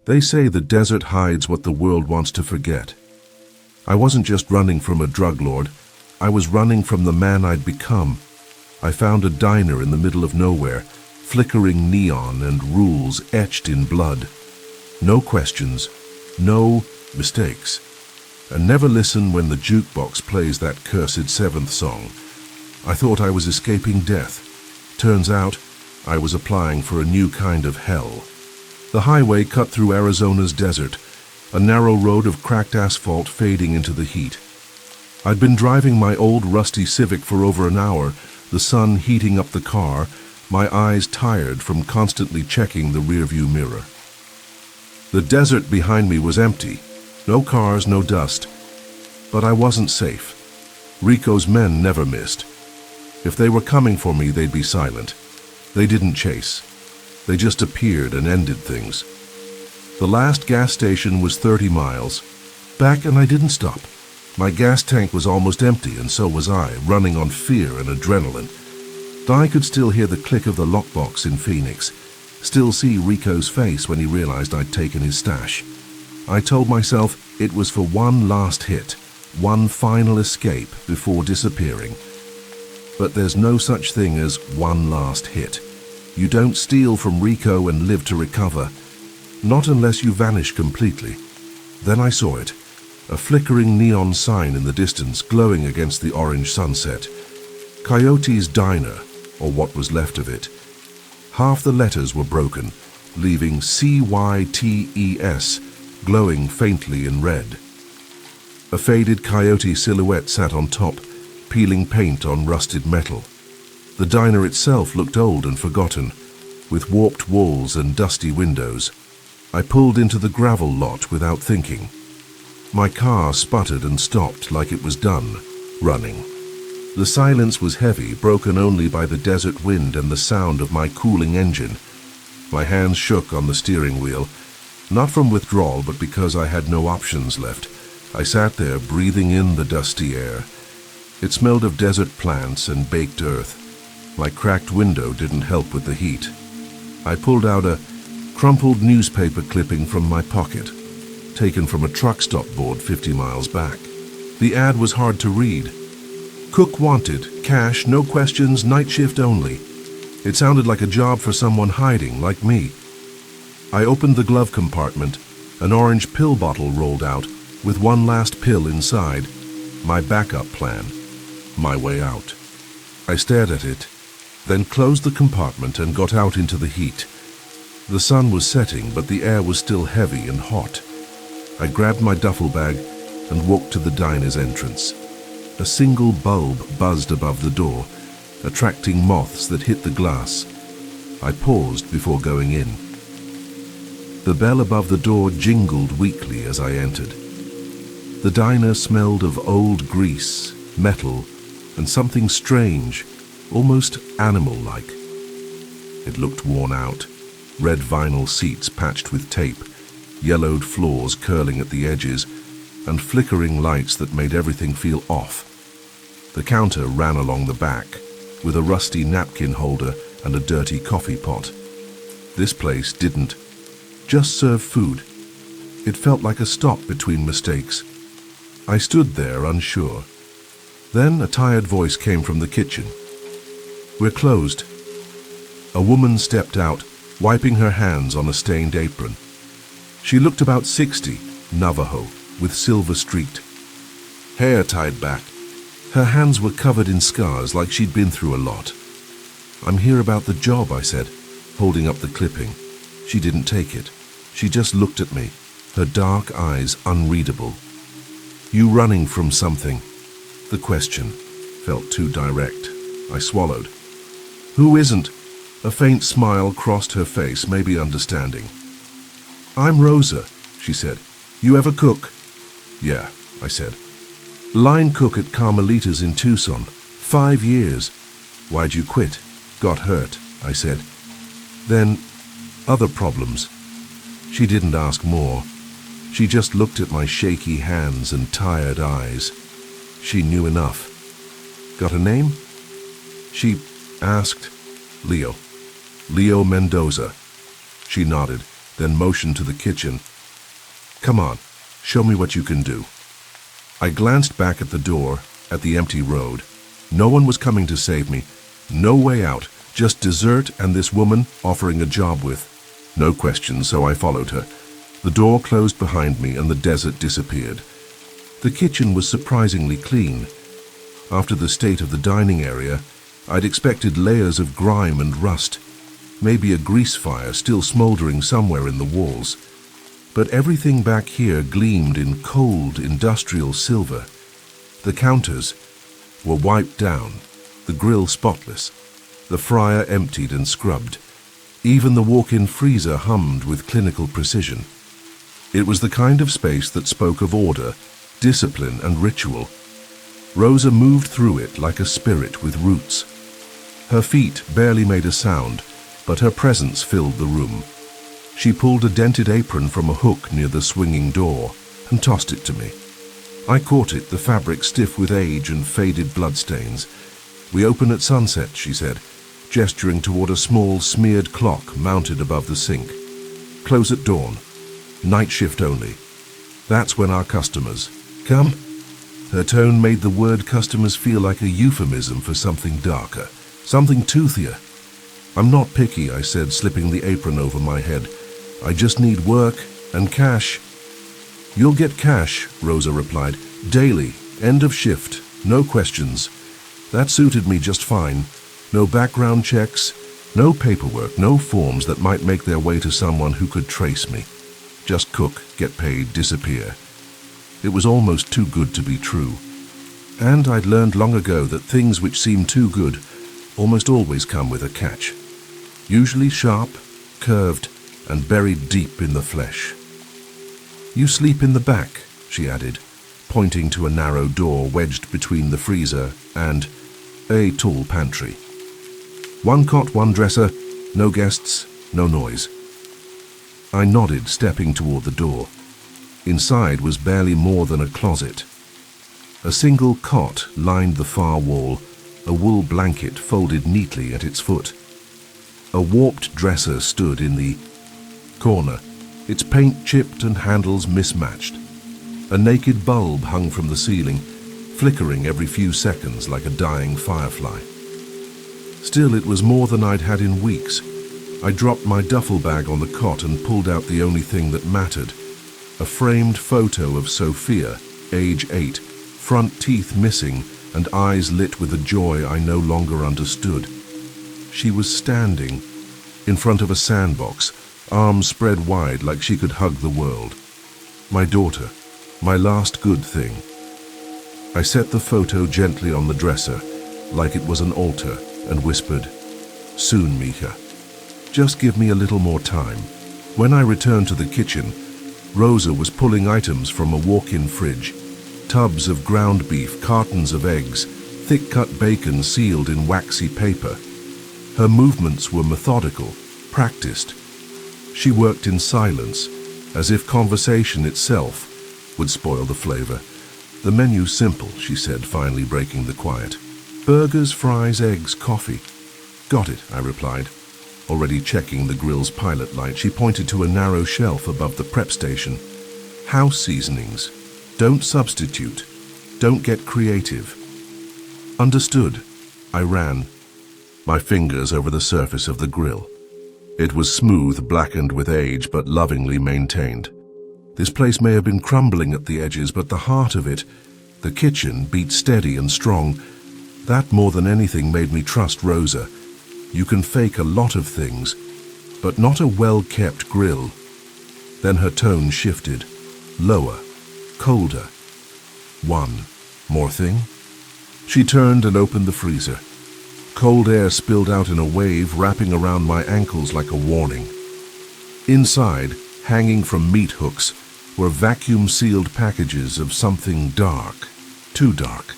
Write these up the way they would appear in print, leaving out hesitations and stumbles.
They say the desert hides what the world wants to forget. I wasn't just running from a drug lord. I was running from the man I'd become. I found a diner in the middle of nowhere, flickering neon and rules etched in blood. No questions, no mistakes. And never listen when the jukebox plays that cursed seventh song. I thought I was escaping death. Turns out, I was applying for a new kind of hell. The highway cut through Arizona's desert, a narrow road of cracked asphalt fading into the heat. I'd been driving my old rusty Civic for over an hour, the sun heating up the car, my eyes tired from constantly checking the rearview mirror. The desert behind me was empty. No cars, no dust. But I wasn't safe. Rico's men never missed. If they were coming for me, they'd be silent. They didn't chase. They just appeared and ended things. The last gas station was 30 miles. Back and I didn't stop. My gas tank was almost empty, and so was I, running on fear and adrenaline. I could still hear the click of the lockbox in Phoenix, still see Rico's face when he realized I'd taken his stash. I told myself it was for one last hit, one final escape before disappearing. But there's no such thing as one last hit. You don't steal from Rico and live to recover. Not unless you vanish completely. Then I saw it, a flickering neon sign in the distance glowing against the orange sunset. Coyote's Diner, or what was left of it. Half the letters were broken, leaving CYTES glowing faintly in red. A faded coyote silhouette sat on top, peeling paint on rusted metal. The diner itself looked old and forgotten, with warped walls and dusty windows. I pulled into the gravel lot without thinking. My car sputtered and stopped like it was done, running. The silence was heavy, broken only by the desert wind and the sound of my cooling engine. My hands shook on the steering wheel, not from withdrawal but because I had no options left. I sat there breathing in the dusty air. It smelled of desert plants and baked earth. My cracked window didn't help with the heat. I pulled out a crumpled newspaper clipping from my pocket, taken from a truck stop board 50 miles back. The ad was hard to read. Cook wanted, cash, no questions, night shift only. It sounded like a job for someone hiding, like me. I opened the glove compartment. An orange pill bottle rolled out, with one last pill inside. My backup plan. My way out. I stared at it, then closed the compartment and got out into the heat. The sun was setting, but the air was still heavy and hot. I grabbed my duffel bag and walked to the diner's entrance. A single bulb buzzed above the door, attracting moths that hit the glass. I paused before going in. The bell above the door jingled weakly as I entered. The diner smelled of old grease, metal, and something strange, almost animal-like. It looked worn out, red vinyl seats patched with tape, yellowed floors curling at the edges, and flickering lights that made everything feel off. The counter ran along the back, with a rusty napkin holder and a dirty coffee pot. This place didn't just serve food. It felt like a stop between mistakes. I stood there unsure. Then a tired voice came from the kitchen. "We're closed." A woman stepped out, wiping her hands on a stained apron. She looked about 60, Navajo, with silver-streaked hair tied back. Her hands were covered in scars like she'd been through a lot. "I'm here about the job," I said, holding up the clipping. She didn't take it. She just looked at me, her dark eyes unreadable. "You running from something?" The question felt too direct. I swallowed. "Who isn't?" A faint smile crossed her face, maybe understanding. "I'm Rosa," she said. "You ever cook?" "Yeah," I said. "Line cook at Carmelita's in Tucson. 5 years. Why'd you quit?" "Got hurt," I said. "Then, other problems." She didn't ask more. She just looked at my shaky hands and tired eyes. She knew enough. "Got a name?" She asked. "Leo. Leo Mendoza." She nodded. then motioned to the kitchen. "Come on, show me what you can do." I glanced back at the door, at the empty road. No one was coming to save me. No way out, just dessert and this woman offering a job with. No questions, so I followed her. The door closed behind me and the desert disappeared. The kitchen was surprisingly clean. After the state of the dining area, I'd expected layers of grime and rust, maybe a grease fire still smoldering somewhere in the walls. But everything back here gleamed in cold industrial silver. The counters were wiped down, the grill spotless, the fryer emptied and scrubbed. Even the walk-in freezer hummed with clinical precision. It was the kind of space that spoke of order, discipline and ritual. Rosa moved through it like a spirit with roots. Her feet barely made a sound, but her presence filled the room. She pulled a dented apron from a hook near the swinging door and tossed it to me. I caught it, the fabric stiff with age and faded bloodstains. "We open at sunset," she said, gesturing toward a small smeared clock mounted above the sink. "Close at dawn. Night shift only. That's when our customers come." Her tone made the word customers feel like a euphemism for something darker, something toothier. "I'm not picky," I said, slipping the apron over my head. "I just need work and cash." "You'll get cash," Rosa replied. "Daily, end of shift, no questions." That suited me just fine. No background checks, no paperwork, no forms that might make their way to someone who could trace me. Just cook, get paid, disappear. It was almost too good to be true. And I'd learned long ago that things which seem too good almost always come with a catch. Usually sharp, curved, and buried deep in the flesh. "You sleep in the back," she added, pointing to a narrow door wedged between the freezer and a tall pantry. "One cot, one dresser, no guests, no noise." I nodded, stepping toward the door. Inside was barely more than a closet. A single cot lined the far wall, a wool blanket folded neatly at its foot. A warped dresser stood in the corner, its paint chipped and handles mismatched. A naked bulb hung from the ceiling, flickering every few seconds like a dying firefly. Still, it was more than I'd had in weeks. I dropped my duffel bag on the cot and pulled out the only thing that mattered. A framed photo of Sophia, age 8, front teeth missing and eyes lit with a joy I no longer understood. She was standing in front of a sandbox, arms spread wide like she could hug the world. My daughter, my last good thing. I set the photo gently on the dresser, like it was an altar, and whispered, "Soon, Mika. Just give me a little more time." When I returned to the kitchen, Rosa was pulling items from a walk-in fridge. Tubs of ground beef, cartons of eggs, thick-cut bacon sealed in waxy paper. Her movements were methodical, practiced. She worked in silence, as if conversation itself would spoil the flavor. "The menu's simple," she said, finally breaking the quiet. "Burgers, fries, eggs, coffee." "Got it," I replied. Already checking the grill's pilot light, she pointed to a narrow shelf above the prep station. "House seasonings. Don't substitute. Don't get creative." "Understood." I ran my fingers over the surface of the grill. It was smooth, blackened with age, but lovingly maintained. This place may have been crumbling at the edges, but the heart of it, the kitchen, beat steady and strong. That more than anything made me trust Rosa. You can fake a lot of things, but not a well-kept grill. Then her tone shifted, lower, colder. "One more thing?" She turned and opened the freezer. Cold air spilled out in a wave, wrapping around my ankles like a warning. Inside, hanging from meat hooks, were vacuum-sealed packages of something dark, too dark.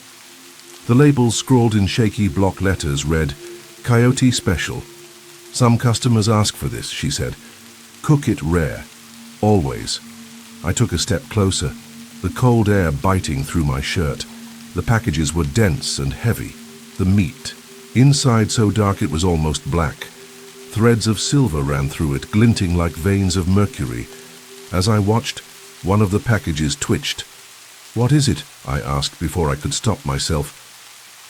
The labels, scrawled in shaky block letters, read, "Coyote Special. Some customers ask for this," she said. "Cook it rare. Always." I took a step closer, the cold air biting through my shirt. The packages were dense and heavy. The meat, inside so dark it was almost black. Threads of silver ran through it, glinting like veins of mercury. As I watched, one of the packages twitched. "What is it?" I asked before I could stop myself.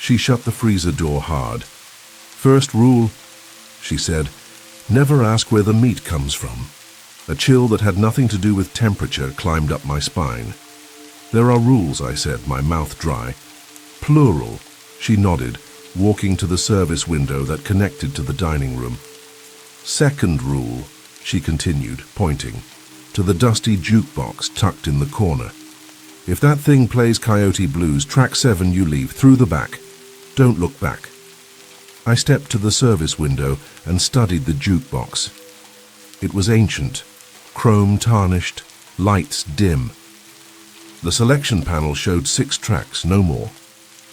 She shut the freezer door hard. "First rule," she said, "never ask where the meat comes from." A chill that had nothing to do with temperature climbed up my spine. "There are rules," I said, my mouth dry. "Plural," she nodded, walking to the service window that connected to the dining room. "Second rule," she continued, pointing to the dusty jukebox tucked in the corner. "If that thing plays Coyote Blues, track 7 you leave, through the back. Don't look back." I stepped to the service window and studied the jukebox. It was ancient, chrome tarnished, lights dim. The selection panel showed 6 tracks, no more.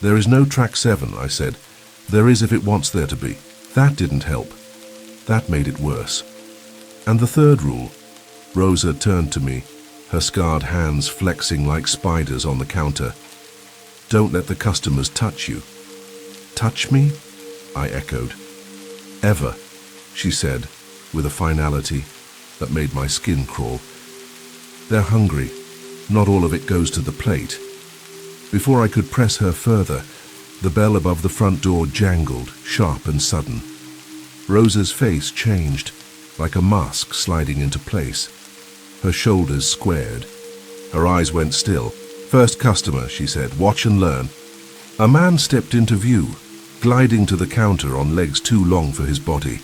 "There is no track 7, I said. "There is if it wants there to be." That didn't help. That made it worse. "And the third rule?" Rosa turned to me, her scarred hands flexing like spiders on the counter. "Don't let the customers touch you." "Touch me?" I echoed. "Ever," she said, with a finality that made my skin crawl. "They're hungry. Not all of it goes to the plate." Before I could press her further, the bell above the front door jangled, sharp and sudden. Rosa's face changed, like a mask sliding into place. Her shoulders squared. Her eyes went still. "First customer," she said. "Watch and learn." A man stepped into view, gliding to the counter on legs too long for his body.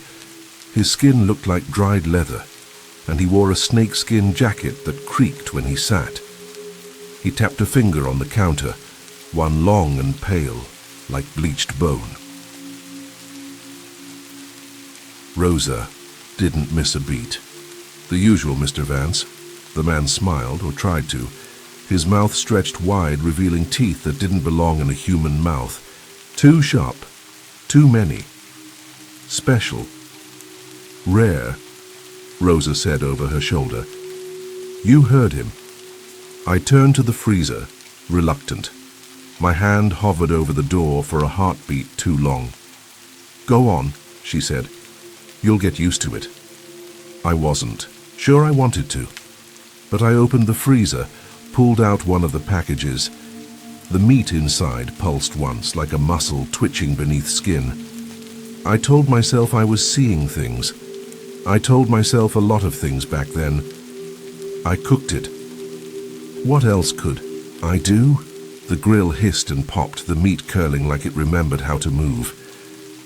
His skin looked like dried leather, and he wore a snakeskin jacket that creaked when he sat. He tapped a finger on the counter, one long and pale, like bleached bone. Rosa didn't miss a beat. "The usual, Mr. Vance." The man smiled, or tried to. His mouth stretched wide, revealing teeth that didn't belong in a human mouth. "Too sharp. Too many. Special. Rare," Rosa said over her shoulder. "You heard him." I turned to the freezer, reluctant. My hand hovered over the door for a heartbeat too long. "Go on," she said. "You'll get used to it." I wasn't. Sure, I wanted to. But I opened the freezer, pulled out one of the packages. The meat inside pulsed once, like a muscle twitching beneath skin. I told myself I was seeing things. I told myself a lot of things back then. I cooked it. What else could I do? The grill hissed and popped, the meat curling like it remembered how to move.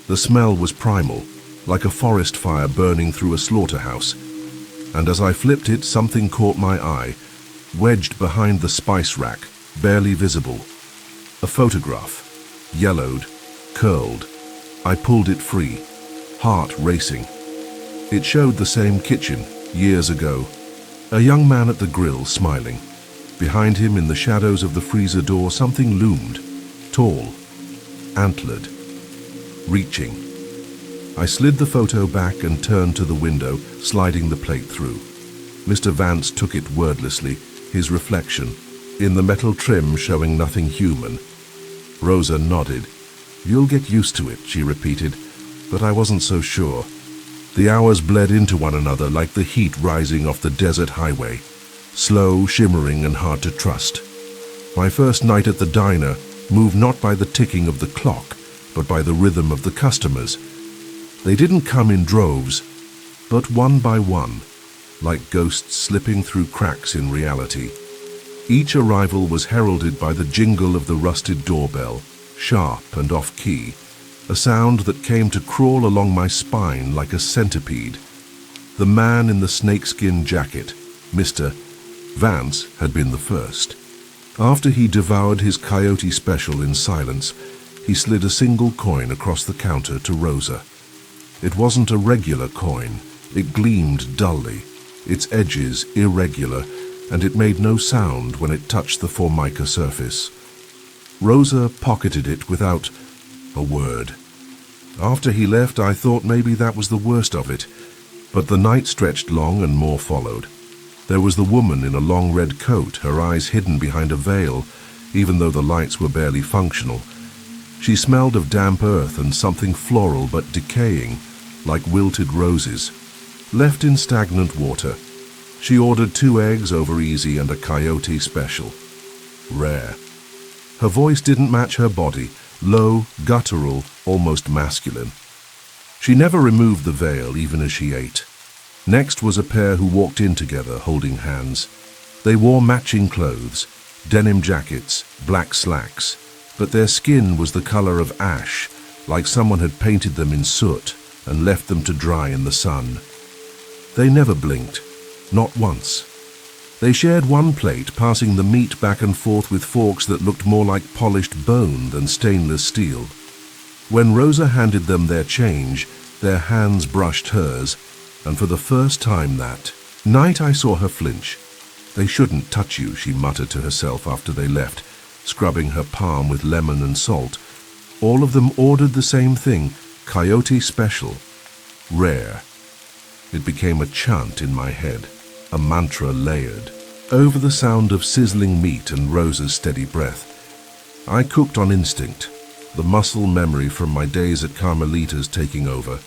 The smell was primal, like a forest fire burning through a slaughterhouse. And as I flipped it, something caught my eye, wedged behind the spice rack, barely visible. A photograph, yellowed, curled. I pulled it free, heart racing. It showed the same kitchen, years ago. A young man at the grill, smiling. Behind him, in the shadows of the freezer door, something loomed, tall, antlered, reaching. I slid the photo back and turned to the window, sliding the plate through. Mr. Vance took it wordlessly, his reflection, in the metal trim showing nothing human. Rosa nodded. "You'll get used to it," she repeated, but I wasn't so sure. The hours bled into one another like the heat rising off the desert highway, slow, shimmering, and hard to trust. My first night at the diner moved not by the ticking of the clock, but by the rhythm of the customers. They didn't come in droves, but one by one, like ghosts slipping through cracks in reality. Each arrival was heralded by the jingle of the rusted doorbell, sharp and off-key, a sound that came to crawl along my spine like a centipede. The man in the snakeskin jacket, Mr. Vance, had been the first. After he devoured his coyote special in silence, he slid a single coin across the counter to Rosa. It wasn't a regular coin. It gleamed dully, its edges irregular, and it made no sound when it touched the formica surface. Rosa pocketed it without a word. After he left, I thought maybe that was the worst of it, but the night stretched long and more followed. There was the woman in a long red coat, her eyes hidden behind a veil, even though the lights were barely functional. She smelled of damp earth and something floral but decaying, like wilted roses, left in stagnant water. She ordered 2 eggs over easy and a coyote special. Rare. Her voice didn't match her body, low, guttural, almost masculine. She never removed the veil, even as she ate. Next was a pair who walked in together, holding hands. They wore matching clothes, denim jackets, black slacks, but their skin was the color of ash, like someone had painted them in soot and left them to dry in the sun. They never blinked, not once. They shared one plate, passing the meat back and forth with forks that looked more like polished bone than stainless steel. When Rosa handed them their change, their hands brushed hers, and for the first time that night I saw her flinch. "They shouldn't touch you," she muttered to herself after they left, scrubbing her palm with lemon and salt. All of them ordered the same thing, coyote special. Rare. It became a chant in my head, a mantra layered over the sound of sizzling meat and Rosa's steady breath. I cooked on instinct, the muscle memory from my days at Carmelita's taking over.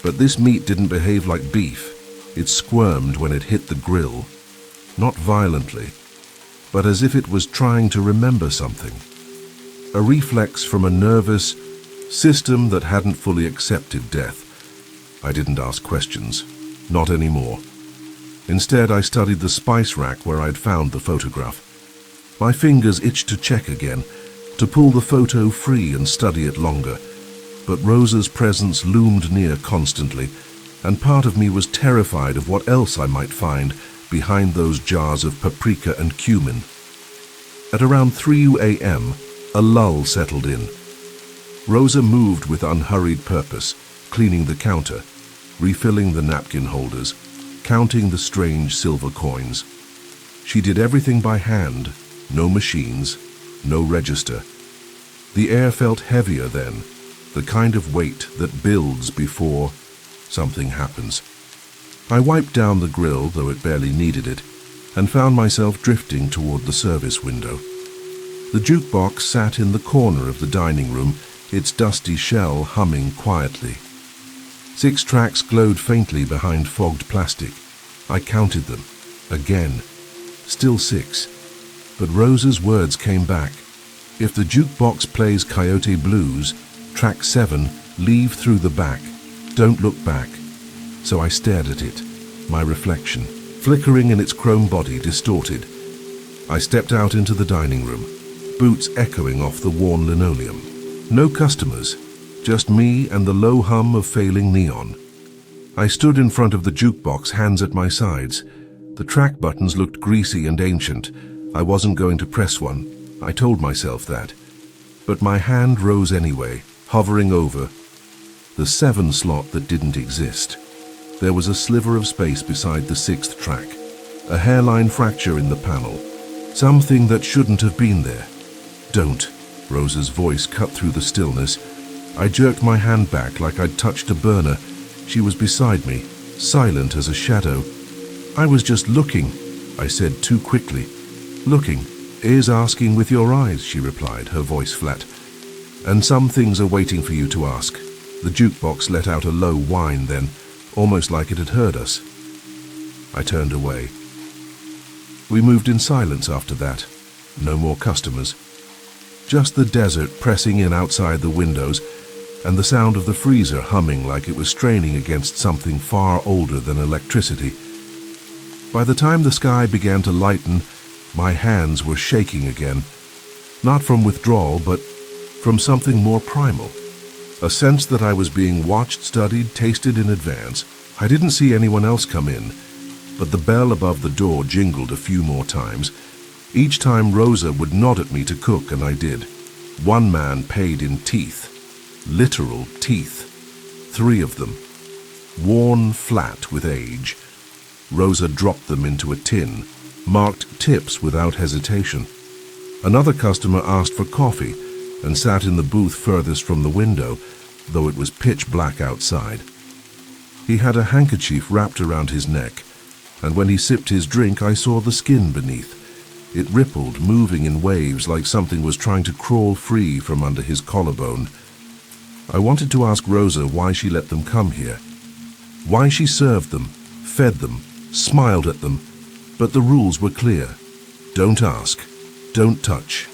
But this meat didn't behave like beef. It squirmed when it hit the grill, not violently, but as if it was trying to remember something. A reflex from a nervous system that hadn't fully accepted death. I didn't ask questions, not anymore. Instead, I studied the spice rack where I'd found the photograph. My fingers itched to check again, to pull the photo free and study it longer. But Rosa's presence loomed near constantly, and part of me was terrified of what else I might find behind those jars of paprika and cumin. At around 3 a.m., a lull settled in. Rosa moved with unhurried purpose, cleaning the counter, refilling the napkin holders, counting the strange silver coins. She did everything by hand, no machines, no register. The air felt heavier then, the kind of weight that builds before something happens. I wiped down the grill, though it barely needed it, and found myself drifting toward the service window. The jukebox sat in the corner of the dining room, its dusty shell humming quietly. 6 tracks glowed faintly behind fogged plastic. I counted them. Again. Still 6. But Rosa's words came back. If the jukebox plays Coyote Blues, track 7, leave through the back. Don't look back. So I stared at it, my reflection, flickering in its chrome body, distorted. I stepped out into the dining room, boots echoing off the worn linoleum. No customers, just me and the low hum of failing neon. I stood in front of the jukebox, hands at my sides. The track buttons looked greasy and ancient. I wasn't going to press one. I told myself that. But my hand rose anyway, hovering over the 7 slot that didn't exist. There was a sliver of space beside the 6th track, a hairline fracture in the panel, something that shouldn't have been there. "Don't," Rosa's voice cut through the stillness. I jerked my hand back like I'd touched a burner. She was beside me, silent as a shadow. "I was just looking," I said too quickly. "Looking is asking with your eyes," she replied, her voice flat. "And some things are waiting for you to ask." The jukebox let out a low whine then, almost like it had heard us. I turned away. We moved in silence after that. No more customers. Just the desert pressing in outside the windows, and the sound of the freezer humming like it was straining against something far older than electricity. By the time the sky began to lighten, my hands were shaking again, not from withdrawal, but from something more primal. A sense that I was being watched, studied, tasted in advance. I didn't see anyone else come in, but the bell above the door jingled a few more times. Each time Rosa would nod at me to cook, and I did. One man paid in teeth. Literal teeth. 3 of them. Worn flat with age. Rosa dropped them into a tin, marked tips without hesitation. Another customer asked for coffee and sat in the booth furthest from the window, though it was pitch black outside. He had a handkerchief wrapped around his neck, and when he sipped his drink, I saw the skin beneath. It rippled, moving in waves like something was trying to crawl free from under his collarbone. I wanted to ask Rosa why she let them come here, why she served them, fed them, smiled at them, but the rules were clear. Don't ask, don't touch,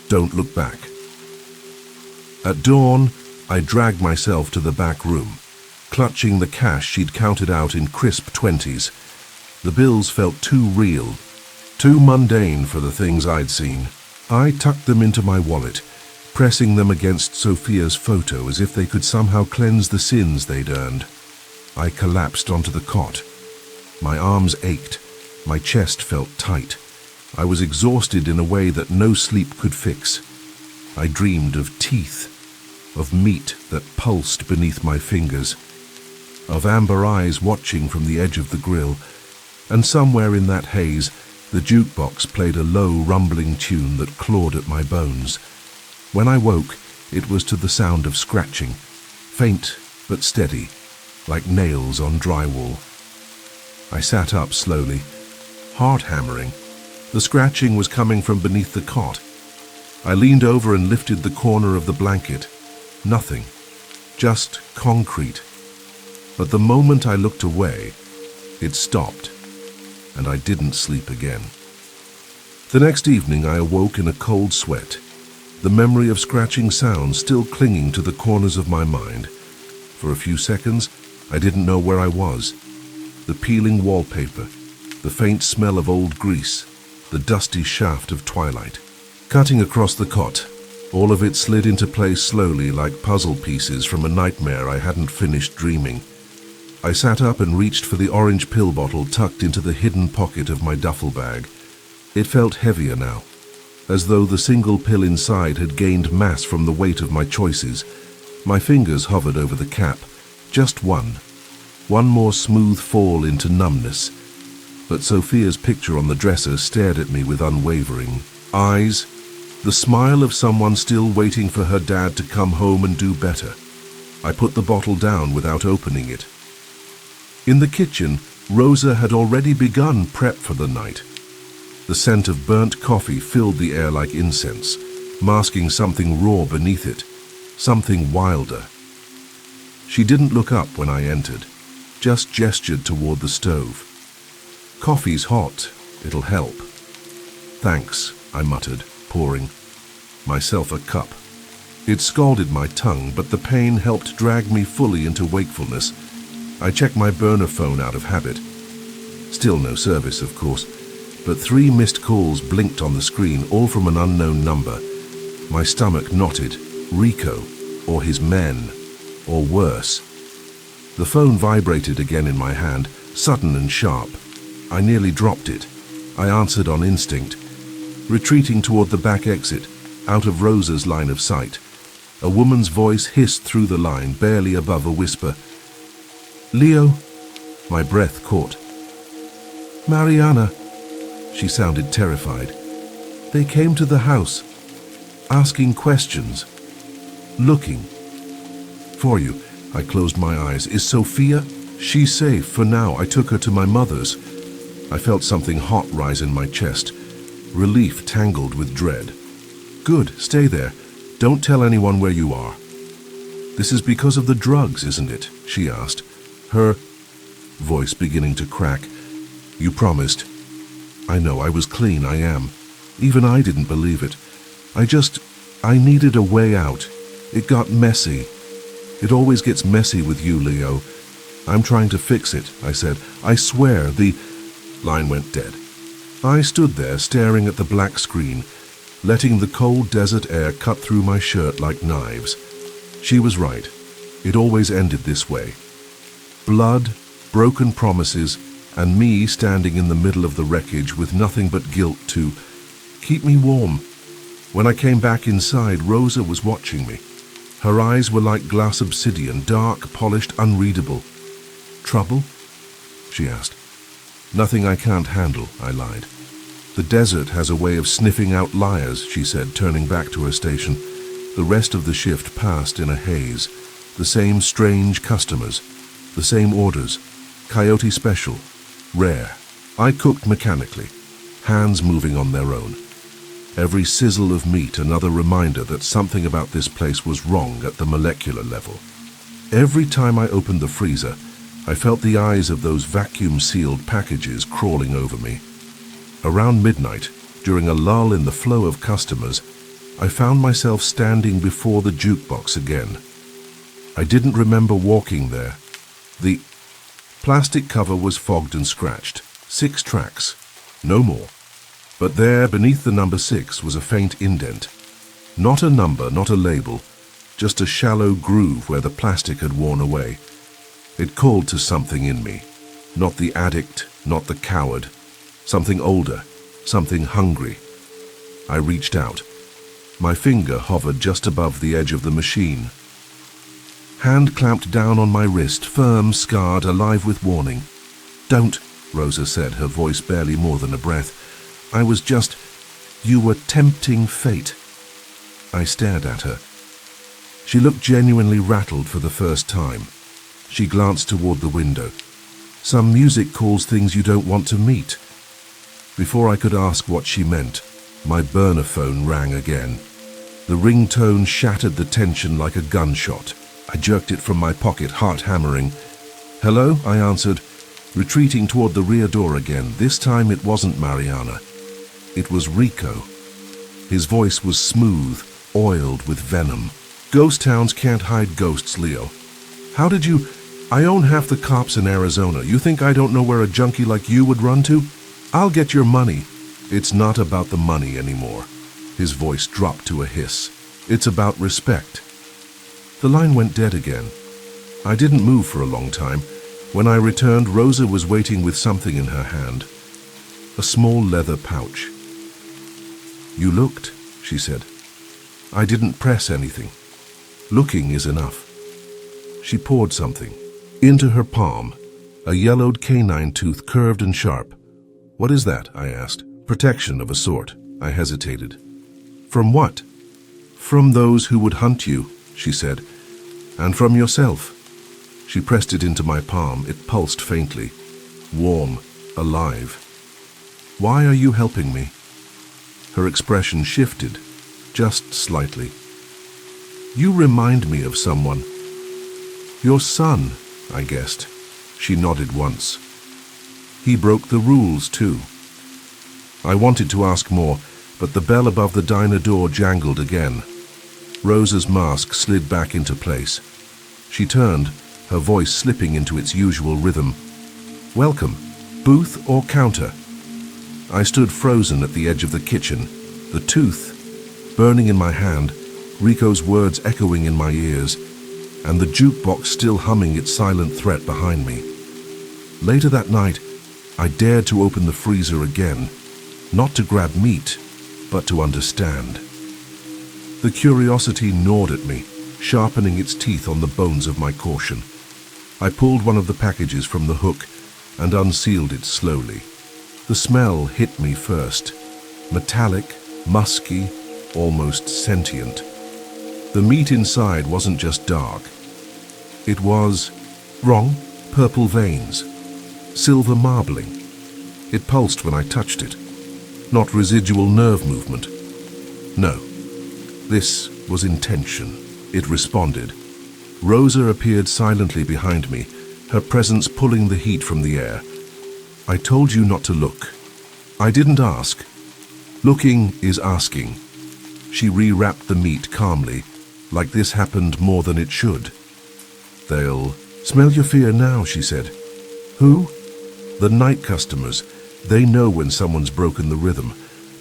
don't look back. At dawn, I dragged myself to the back room, clutching the cash she'd counted out in crisp 20s. The bills felt too real, too mundane for the things I'd seen. I tucked them into my wallet, pressing them against Sophia's photo as if they could somehow cleanse the sins they'd earned. I collapsed onto the cot. My arms ached, my chest felt tight. I was exhausted in a way that no sleep could fix. I dreamed of teeth, of meat that pulsed beneath my fingers, of amber eyes watching from the edge of the grill, and somewhere in that haze, the jukebox played a low, rumbling tune that clawed at my bones. When I woke, it was to the sound of scratching, faint but steady, like nails on drywall. I sat up slowly, heart hammering. The scratching was coming from beneath the cot. I leaned over and lifted the corner of the blanket. Nothing, just concrete. But the moment I looked away, it stopped, and I didn't sleep again. The next evening I awoke in a cold sweat, the memory of scratching sounds still clinging to the corners of my mind. For a few seconds, I didn't know where I was. The peeling wallpaper, the faint smell of old grease, the dusty shaft of twilight. Cutting across the cot, all of it slid into place slowly like puzzle pieces from a nightmare I hadn't finished dreaming. I sat up and reached for the orange pill bottle tucked into the hidden pocket of my duffel bag. It felt heavier now, as though the single pill inside had gained mass from the weight of my choices. My fingers hovered over the cap. Just one more smooth fall into numbness. But Sophia's picture on the dresser stared at me with unwavering eyes, the smile of someone still waiting for her dad to come home and do better. I put the bottle down without opening it. In the kitchen, Rosa had already begun prep for the night. The scent of burnt coffee filled the air like incense, masking something raw beneath it, something wilder. She didn't look up when I entered, just gestured toward the stove. "Coffee's hot, it'll help." "Thanks," I muttered, pouring myself a cup. It scalded my tongue, but the pain helped drag me fully into wakefulness. I checked my burner phone out of habit. Still no service, of course, but 3 missed calls blinked on the screen, all from an unknown number. My stomach knotted. Rico, or his men, or worse. The phone vibrated again in my hand, sudden and sharp. I nearly dropped it. I answered on instinct, retreating toward the back exit, out of Rosa's line of sight. A woman's voice hissed through the line, barely above a whisper. "Leo?" My breath caught. "Mariana." She sounded terrified. "They came to the house, asking questions, looking for you." I closed my eyes. "Is Sophia?" "She's safe for now. I took her to my mother's." I felt something hot rise in my chest, relief tangled with dread. "Good, stay there. Don't tell anyone where you are." "This is because of the drugs, isn't it?" she asked, her voice beginning to crack. "You promised." "I know, I was clean, I am. Even I didn't believe it. I needed a way out. It got messy. It always gets messy with you, Leo. I'm trying to fix it," I said. "I swear." The line went dead. I stood there staring at the black screen, letting the cold desert air cut through my shirt like knives. She was right. It always ended this way. Blood, broken promises, and me standing in the middle of the wreckage with nothing but guilt to keep me warm. When I came back inside, Rosa was watching me. Her eyes were like glass obsidian, dark, polished, unreadable. "Trouble?" she asked. "Nothing I can't handle," I lied. "The desert has a way of sniffing out liars," she said, turning back to her station. The rest of the shift passed in a haze. The same strange customers, the same orders. Coyote special, rare. I cooked mechanically, hands moving on their own. Every sizzle of meat another reminder that something about this place was wrong at the molecular level. Every time I opened the freezer, I felt the eyes of those vacuum-sealed packages crawling over me. Around midnight, during a lull in the flow of customers, I found myself standing before the jukebox again. I didn't remember walking there. The plastic cover was fogged and scratched. 6 tracks. No more. But there, beneath the number 6, was a faint indent. Not a number, not a label, just a shallow groove where the plastic had worn away. It called to something in me. Not the addict, not the coward. Something older, something hungry. I reached out. My finger hovered just above the edge of the machine. Hand clamped down on my wrist, firm, scarred, alive with warning. "Don't," Rosa said, her voice barely more than a breath. "I was just... You were tempting fate." I stared at her. She looked genuinely rattled for the first time. She glanced toward the window. "Some music calls things you don't want to meet." Before I could ask what she meant, my burner phone rang again. The ringtone shattered the tension like a gunshot. I jerked it from my pocket, heart hammering. "Hello?" I answered, retreating toward the rear door again. This time it wasn't Mariana. It was Rico. His voice was smooth, oiled with venom. "Ghost towns can't hide ghosts, Leo. How did you... I own half the cops in Arizona. You think I don't know where a junkie like you would run to? I'll get your money." "It's not about the money anymore." His voice dropped to a hiss. "It's about respect." The line went dead again. I didn't move for a long time. When I returned, Rosa was waiting with something in her hand. A small leather pouch. "You looked," she said. "I didn't press anything. Looking is enough." She poured something. Into her palm, a yellowed canine tooth, curved and sharp. "What is that?" I asked. "Protection of a sort." I hesitated. "From what?" "From those who would hunt you," she said. "And from yourself." She pressed it into my palm. It pulsed faintly. Warm, alive. "Why are you helping me?" Her expression shifted, just slightly. "You remind me of someone." "Your son," I guessed. She nodded once. "He broke the rules, too." I wanted to ask more, but the bell above the diner door jangled again. Rosa's mask slid back into place. She turned, her voice slipping into its usual rhythm. "Welcome. Booth or counter?" I stood frozen at the edge of the kitchen, the tooth burning in my hand, Rico's words echoing in my ears, and the jukebox still humming its silent threat behind me. Later that night, I dared to open the freezer again, not to grab meat, but to understand. The curiosity gnawed at me, sharpening its teeth on the bones of my caution. I pulled one of the packages from the hook and unsealed it slowly. The smell hit me first, metallic, musky, almost sentient. The meat inside wasn't just dark. It was wrong, purple veins, silver marbling. It pulsed when I touched it, not residual nerve movement. No, this was intention. It responded. Rosa appeared silently behind me, her presence pulling the heat from the air. "I told you not to look." "I didn't ask." "Looking is asking." She rewrapped the meat calmly, like this happened more than it should. "They'll smell your fear now," she said. "Who?" "The night customers. They know when someone's broken the rhythm."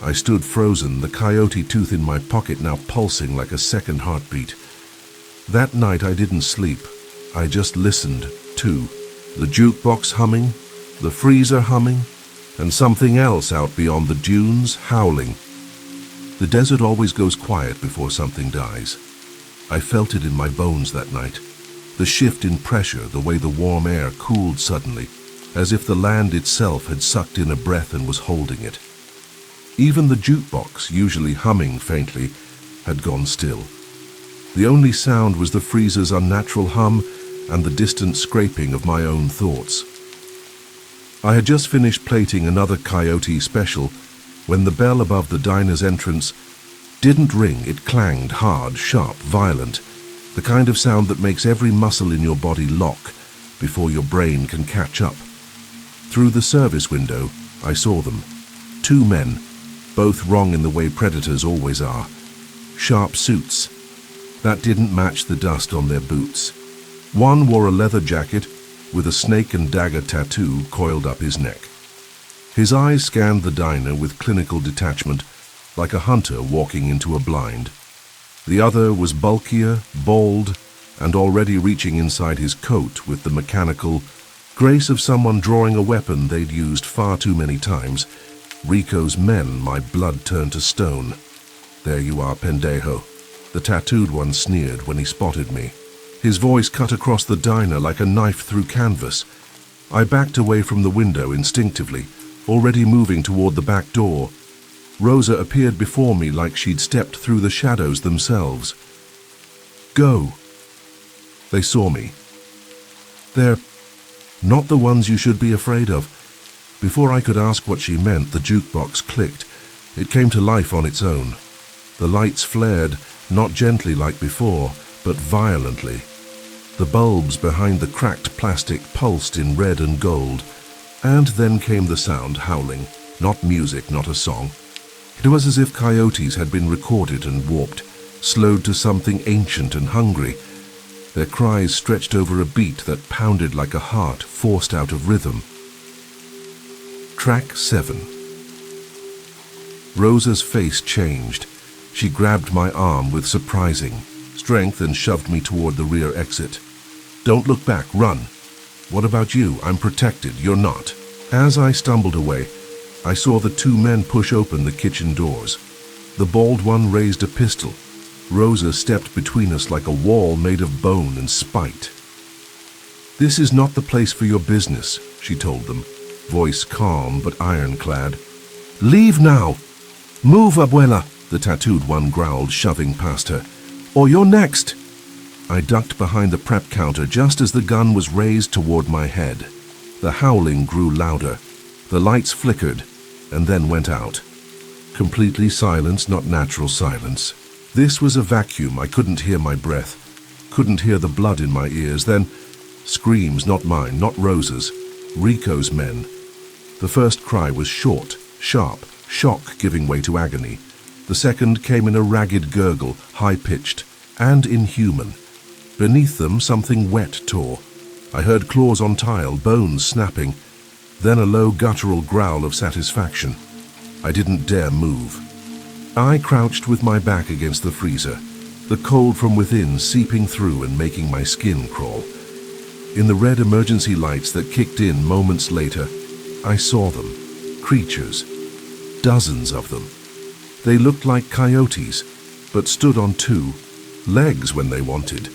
I stood frozen, the coyote tooth in my pocket now pulsing like a second heartbeat. That night I didn't sleep. I just listened, too. The jukebox humming, the freezer humming, and something else out beyond the dunes howling. The desert always goes quiet before something dies. I felt it in my bones that night. The shift in pressure, the way the warm air cooled suddenly, as if the land itself had sucked in a breath and was holding it. Even the jukebox, usually humming faintly, had gone still. The only sound was the freezer's unnatural hum and the distant scraping of my own thoughts. I had just finished plating another coyote special When the bell above the diner's entrance didn't ring, it clanged hard, sharp, violent, the kind of sound that makes every muscle in your body lock before your brain can catch up. Through the service window, I saw them. 2 men, both wrong in the way predators always are. Sharp suits that didn't match the dust on their boots. One wore a leather jacket with a snake and dagger tattoo coiled up his neck. His eyes scanned the diner with clinical detachment, like a hunter walking into a blind. The other was bulkier, bald, and already reaching inside his coat with the mechanical grace of someone drawing a weapon they'd used far too many times. Rico's men, my blood turned to stone. "There you are, pendejo," the tattooed one sneered when he spotted me. His voice cut across the diner like a knife through canvas. I backed away from the window instinctively, already moving toward the back door. Rosa appeared before me like she'd stepped through the shadows themselves. "Go." They saw me. "They're not the ones you should be afraid of." Before I could ask what she meant, the jukebox clicked. It came to life on its own. The lights flared, not gently like before, but violently. The bulbs behind the cracked plastic pulsed in red and gold, and then came the sound, howling. Not music, not a song. It was as if coyotes had been recorded and warped, slowed to something ancient and hungry. Their cries stretched over a beat that pounded like a heart forced out of rhythm. Track 7. Rosa's face changed. She grabbed my arm with surprising strength and shoved me toward the rear exit. "Don't look back, run." "What about you? I'm protected, you're not." As I stumbled away, I saw the 2 men push open the kitchen doors. The bald one raised a pistol. Rosa stepped between us like a wall made of bone and spite. "This is not the place for your business," she told them, voice calm but ironclad. "Leave now!" "Move, abuela," the tattooed one growled, shoving past her. "Or you're next!" I ducked behind the prep counter just as the gun was raised toward my head. The howling grew louder. The lights flickered and then went out. Completely silence, not natural silence. This was a vacuum. I couldn't hear my breath, couldn't hear the blood in my ears. Then screams, not mine, not Rosa's, Rico's men. The first cry was short, sharp, shock giving way to agony. The second came in a ragged gurgle, high-pitched and inhuman. Beneath them, something wet tore. I heard claws on tile, bones snapping, then a low guttural growl of satisfaction. I didn't dare move. I crouched with my back against the freezer, the cold from within seeping through and making my skin crawl. In the red emergency lights that kicked in moments later, I saw them, creatures, dozens of them. They looked like coyotes, but stood on 2 legs when they wanted.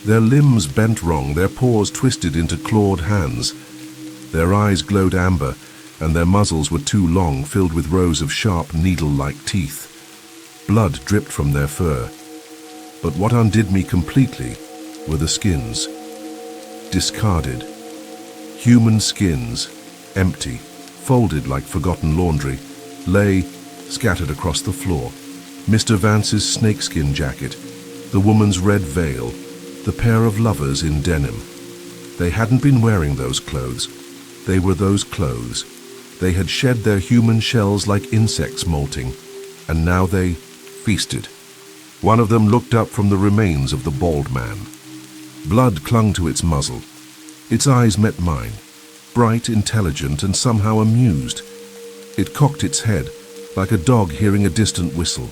Their limbs bent wrong, their paws twisted into clawed hands. Their eyes glowed amber, and their muzzles were too long, filled with rows of sharp, needle-like teeth. Blood dripped from their fur. But what undid me completely were the skins. Discarded. Human skins, empty, folded like forgotten laundry, lay scattered across the floor. Mr. Vance's snakeskin jacket, the woman's red veil, the pair of lovers in denim. They hadn't been wearing those clothes. They were those clothes. They had shed their human shells like insects molting, and now they feasted. One of them looked up from the remains of the bald man. Blood clung to its muzzle. Its eyes met mine, bright, intelligent, and somehow amused. It cocked its head, like a dog hearing a distant whistle.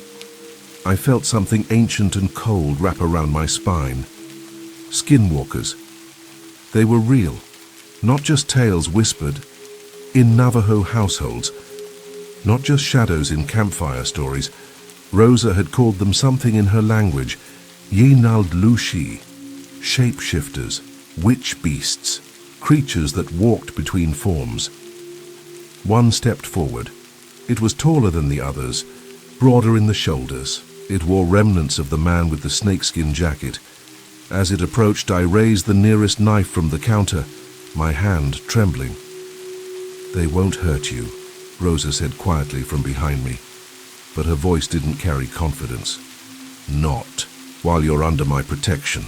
I felt something ancient and cold wrap around my spine. Skinwalkers. They were real, not just tales whispered in Navajo households, not just shadows in campfire stories. Rosa had called them something in her language, Yinaldlushi, shapeshifters, witch beasts, creatures that walked between forms. One stepped forward. It was taller than the others, broader in the shoulders. It wore remnants of the man with the snakeskin jacket. As it approached, I raised the nearest knife from the counter, my hand trembling. "They won't hurt you," Rosa said quietly from behind me, but her voice didn't carry confidence. Not while you're under my protection.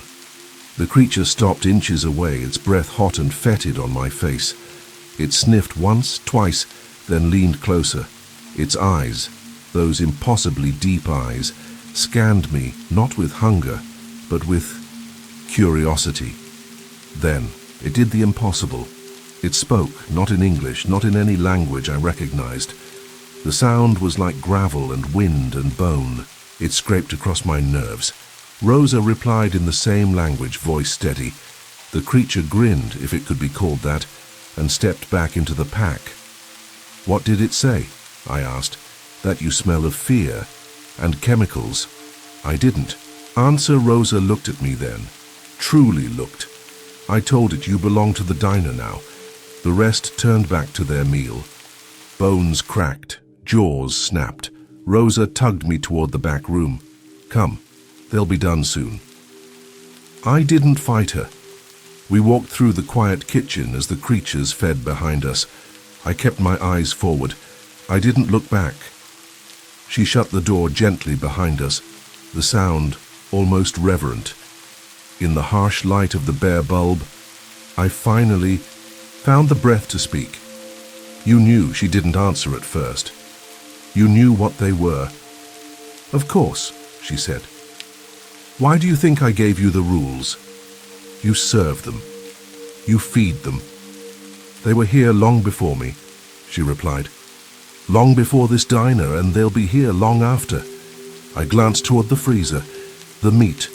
The creature stopped inches away, its breath hot and fetid on my face. It sniffed once, twice, then leaned closer. Its eyes, those impossibly deep eyes, scanned me not with hunger, but with curiosity. Then it did the impossible. It spoke, not in English, not in any language I recognized. The sound was like gravel and wind and bone. It scraped across my nerves. Rosa replied in the same language, voice steady. The creature grinned, if it could be called that, and stepped back into the pack. "What did it say?" I asked. "That you smell of fear and chemicals." "I didn't." Answer. Rosa looked at me then. Truly looked. "I told it you belong to the diner now." The rest turned back to their meal. Bones cracked, jaws snapped. Rosa tugged me toward the back room. "Come, they'll be done soon." I didn't fight her. We walked through the quiet kitchen as the creatures fed behind us. I kept my eyes forward. I didn't look back. She shut the door gently behind us, the sound almost reverent. In the harsh light of the bare bulb, I finally found the breath to speak. "You knew," she didn't answer at first. "You knew what they were." "Of course," she said. "Why do you think I gave you the rules? You serve them. You feed them." "They were here long before me," she replied. "Long before this diner, and they'll be here long after." I glanced toward the freezer. "The meat."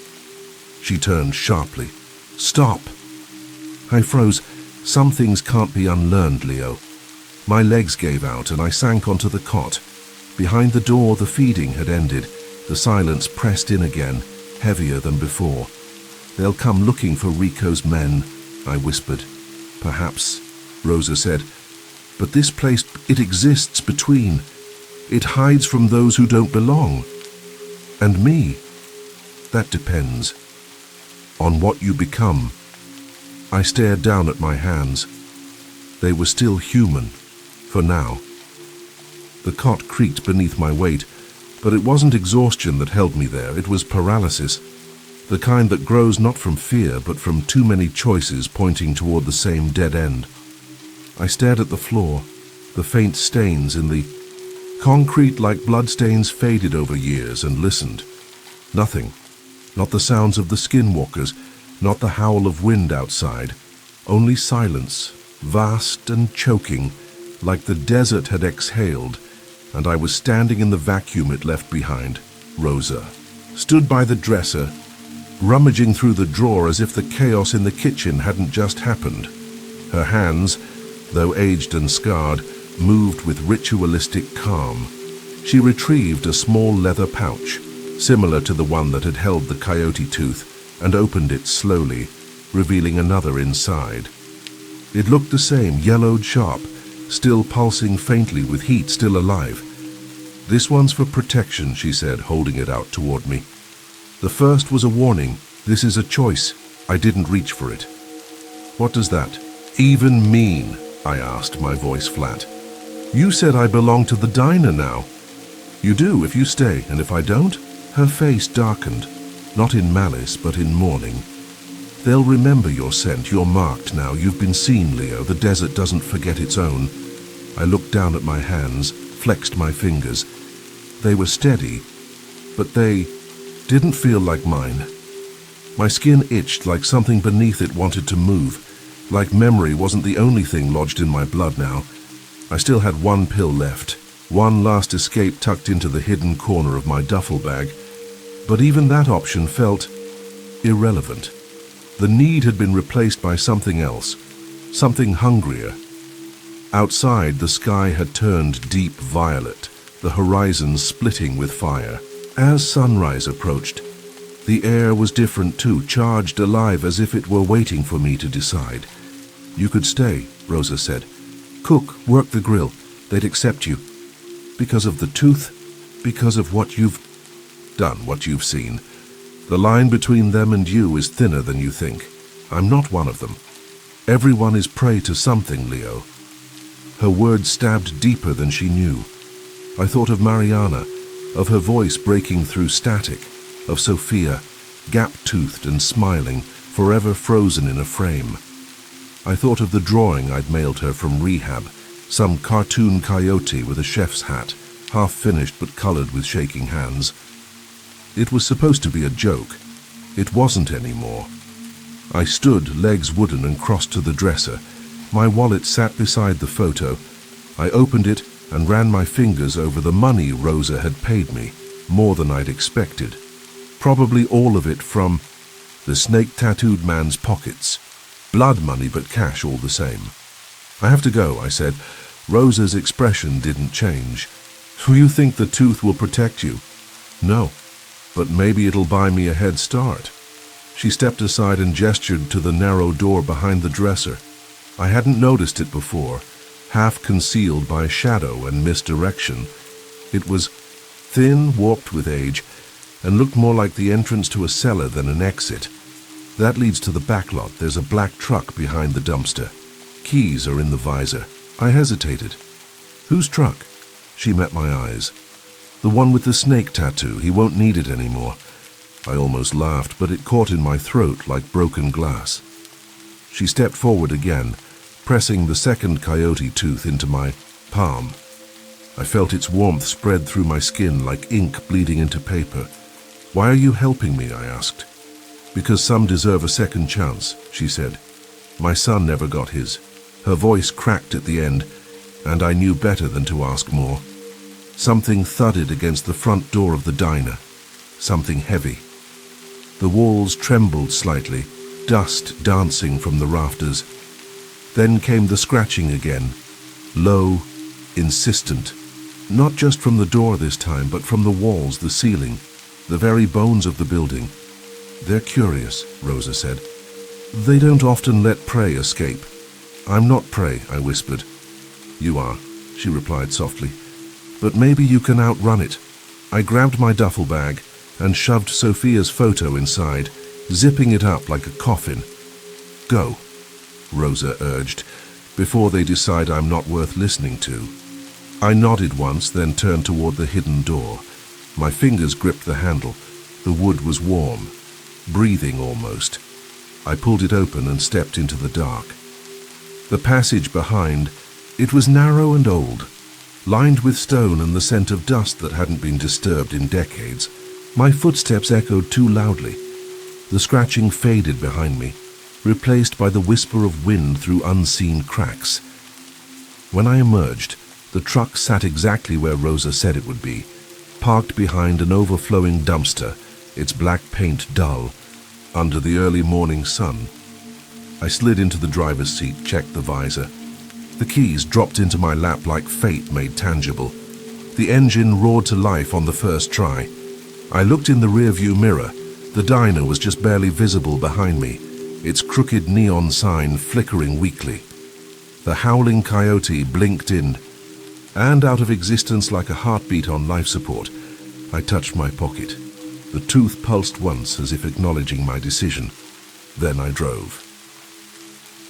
She turned sharply. "Stop." I froze. Some things can't be unlearned, Leo. My legs gave out and I sank onto the cot. Behind the door, the feeding had ended. The silence pressed in again, heavier than before. "They'll come looking for Rico's men," I whispered. "Perhaps," Rosa said. "But this place, it exists between. It hides from those who don't belong. And me. That depends on what you become." I stared down at my hands. They were still human, for now. The cot creaked beneath my weight, but it wasn't exhaustion that held me there. It was paralysis, the kind that grows not from fear, but from too many choices pointing toward the same dead end. I stared at the floor, the faint stains in the concrete like bloodstains faded over years, and listened. Nothing. Not the sounds of the skinwalkers, not the howl of wind outside. Only silence, vast and choking, like the desert had exhaled, and I was standing in the vacuum it left behind. Rosa stood by the dresser, rummaging through the drawer as if the chaos in the kitchen hadn't just happened. Her hands, though aged and scarred, moved with ritualistic calm. She retrieved a small leather pouch, similar to the one that had held the coyote tooth, and opened it slowly, revealing another inside. It looked the same, yellowed sharp, still pulsing faintly with heat, still alive. "This one's for protection," she said, holding it out toward me. "The first was a warning. This is a choice. I didn't reach for it." "What does that even mean?" I asked, my voice flat. "You said I belong to the diner now." "You do if you stay, and if I don't?" Her face darkened, not in malice, but in mourning. "They'll remember your scent. You're marked now. You've been seen, Leo. The desert doesn't forget its own." I looked down at my hands, flexed my fingers. They were steady, but they didn't feel like mine. My skin itched like something beneath it wanted to move, like memory wasn't the only thing lodged in my blood now. I still had one pill left, one last escape tucked into the hidden corner of my duffel bag. But even that option felt irrelevant. The need had been replaced by something else, something hungrier. Outside, the sky had turned deep violet, the horizon splitting with fire. As sunrise approached, the air was different too, charged, alive, as if it were waiting for me to decide. "You could stay," Rosa said. "Cook, work the grill. They'd accept you. Because of the tooth, because of what you've done, what you've seen. The line between them and you is thinner than you think. I'm not one of them. Everyone is prey to something, Leo." Her words stabbed deeper than she knew. I thought of Mariana, of her voice breaking through static, of Sophia, gap-toothed and smiling, forever frozen in a frame. I thought of the drawing I'd mailed her from rehab, some cartoon coyote with a chef's hat, half finished but colored with shaking hands. It was supposed to be a joke. It wasn't anymore. I stood, legs wooden, and crossed to the dresser. My wallet sat beside the photo. I opened it and ran my fingers over the money Rosa had paid me, more than I'd expected. Probably all of it from the snake-tattooed man's pockets. Blood money, but cash all the same. "I have to go," I said. Rosa's expression didn't change. "Do you think the tooth will protect you?" "No, but maybe it'll buy me a head start." She stepped aside and gestured to the narrow door behind the dresser. I hadn't noticed it before, half concealed by shadow and misdirection. It was thin, warped with age, and looked more like the entrance to a cellar than an exit. "That leads to the back lot. There's a black truck behind the dumpster. Keys are in the visor." I hesitated. "Whose truck?" She met my eyes. "The one with the snake tattoo. He won't need it anymore." I almost laughed, but it caught in my throat like broken glass. She stepped forward again, pressing the second coyote tooth into my palm. I felt its warmth spread through my skin like ink bleeding into paper. "Why are you helping me?" I asked. "Because some deserve a second chance," she said. "My son never got his." Her voice cracked at the end, and I knew better than to ask more. Something thudded against the front door of the diner. Something heavy. The walls trembled slightly, dust dancing from the rafters. Then came the scratching again, low, insistent. Not just from the door this time, but from the walls, the ceiling, the very bones of the building. "They're curious," Rosa said. "They don't often let prey escape." "I'm not prey," I whispered. "You are," she replied softly. "But maybe you can outrun it." I grabbed my duffel bag and shoved Sophia's photo inside, zipping it up like a coffin. "Go," Rosa urged, "before they decide I'm not worth listening to." I nodded once, then turned toward the hidden door. My fingers gripped the handle. The wood was warm, breathing almost. I pulled it open and stepped into the dark. The passage behind, it was narrow and old, lined with stone and the scent of dust that hadn't been disturbed in decades. My footsteps echoed too loudly. The scratching faded behind me, replaced by the whisper of wind through unseen cracks. When I emerged, the truck sat exactly where Rosa said it would be, parked behind an overflowing dumpster, its black paint dull, under the early morning sun. I slid into the driver's seat, checked the visor. The keys dropped into my lap like fate made tangible. The engine roared to life on the first try. I looked in the rearview mirror. The diner was just barely visible behind me, its crooked neon sign flickering weakly. The howling coyote blinked in, and out of existence like a heartbeat on life support. I touched my pocket. The tooth pulsed once as if acknowledging my decision. Then I drove.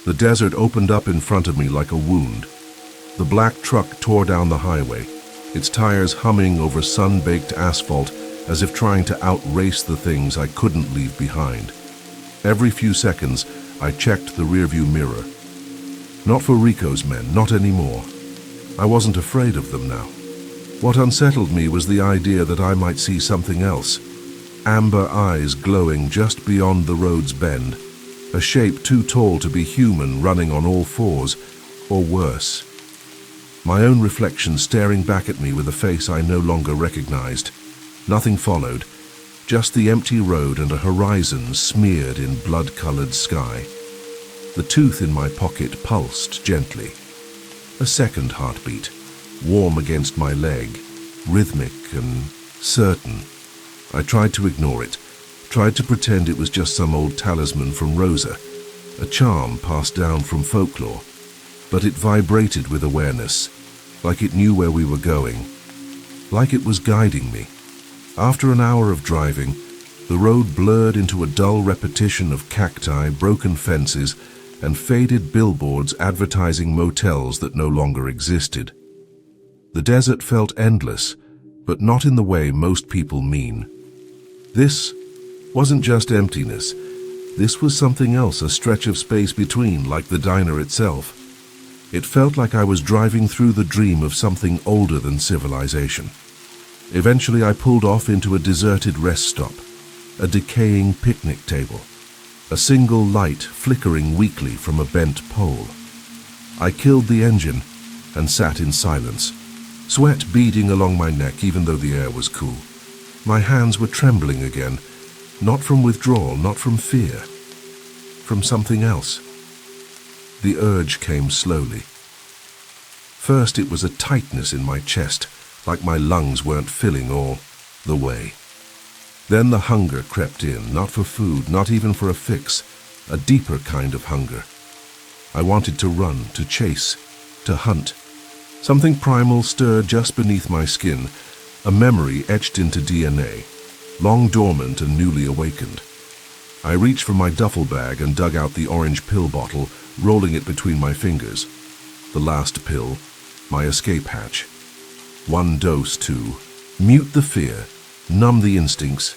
The desert opened up in front of me like a wound. The black truck tore down the highway, its tires humming over sun-baked asphalt as if trying to outrace the things I couldn't leave behind. Every few seconds, I checked the rearview mirror. Not for Rico's men, not anymore. I wasn't afraid of them now. What unsettled me was the idea that I might see something else. Amber eyes glowing just beyond the road's bend. A shape too tall to be human running on all fours, or worse. My own reflection staring back at me with a face I no longer recognized. Nothing followed, just the empty road and a horizon smeared in blood-colored sky. The tooth in my pocket pulsed gently. A second heartbeat, warm against my leg, rhythmic and certain. I tried to ignore it, tried to pretend it was just some old talisman from Rosa, a charm passed down from folklore. But it vibrated with awareness, like it knew where we were going, like it was guiding me. After an hour of driving, the road blurred into a dull repetition of cacti, broken fences, and faded billboards advertising motels that no longer existed. The desert felt endless, but not in the way most people mean. This wasn't just emptiness. This was something else, a stretch of space between, like the diner itself. It felt like I was driving through the dream of something older than civilization. Eventually I pulled off into a deserted rest stop, a decaying picnic table, a single light flickering weakly from a bent pole. I killed the engine and sat in silence, sweat beading along my neck even though the air was cool. My hands were trembling again, not from withdrawal, not from fear, from something else. The urge came slowly. First it was a tightness in my chest, like my lungs weren't filling all the way. Then the hunger crept in, not for food, not even for a fix, a deeper kind of hunger. I wanted to run, to chase, to hunt. Something primal stirred just beneath my skin, a memory etched into DNA, long dormant and newly awakened. I reached for my duffel bag and dug out the orange pill bottle, rolling it between my fingers. The last pill, my escape hatch. One dose to mute the fear, numb the instincts,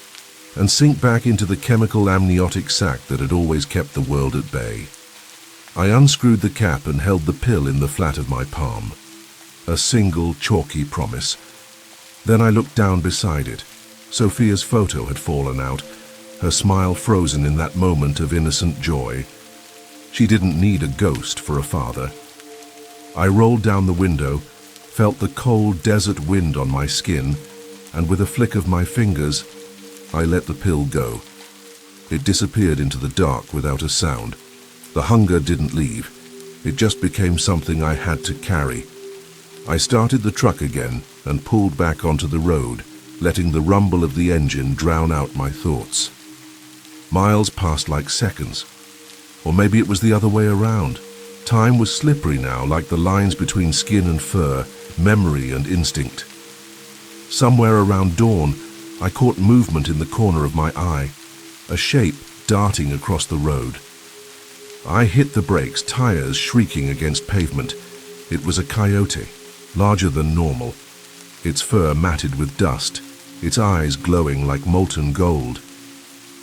and sink back into the chemical amniotic sac that had always kept the world at bay. I unscrewed the cap and held the pill in the flat of my palm. A single chalky promise. Then I looked down beside it. Sophia's photo had fallen out, her smile frozen in that moment of innocent joy. She didn't need a ghost for a father. I rolled down the window, felt the cold desert wind on my skin, and with a flick of my fingers, I let the pill go. It disappeared into the dark without a sound. The hunger didn't leave. It just became something I had to carry. I started the truck again and pulled back onto the road, letting the rumble of the engine drown out my thoughts. Miles passed like seconds. Or maybe it was the other way around. Time was slippery now, like the lines between skin and fur, memory and instinct. Somewhere around dawn, I caught movement in the corner of my eye, a shape darting across the road. I hit the brakes, tires shrieking against pavement. It was a coyote, larger than normal, its fur matted with dust, its eyes glowing like molten gold.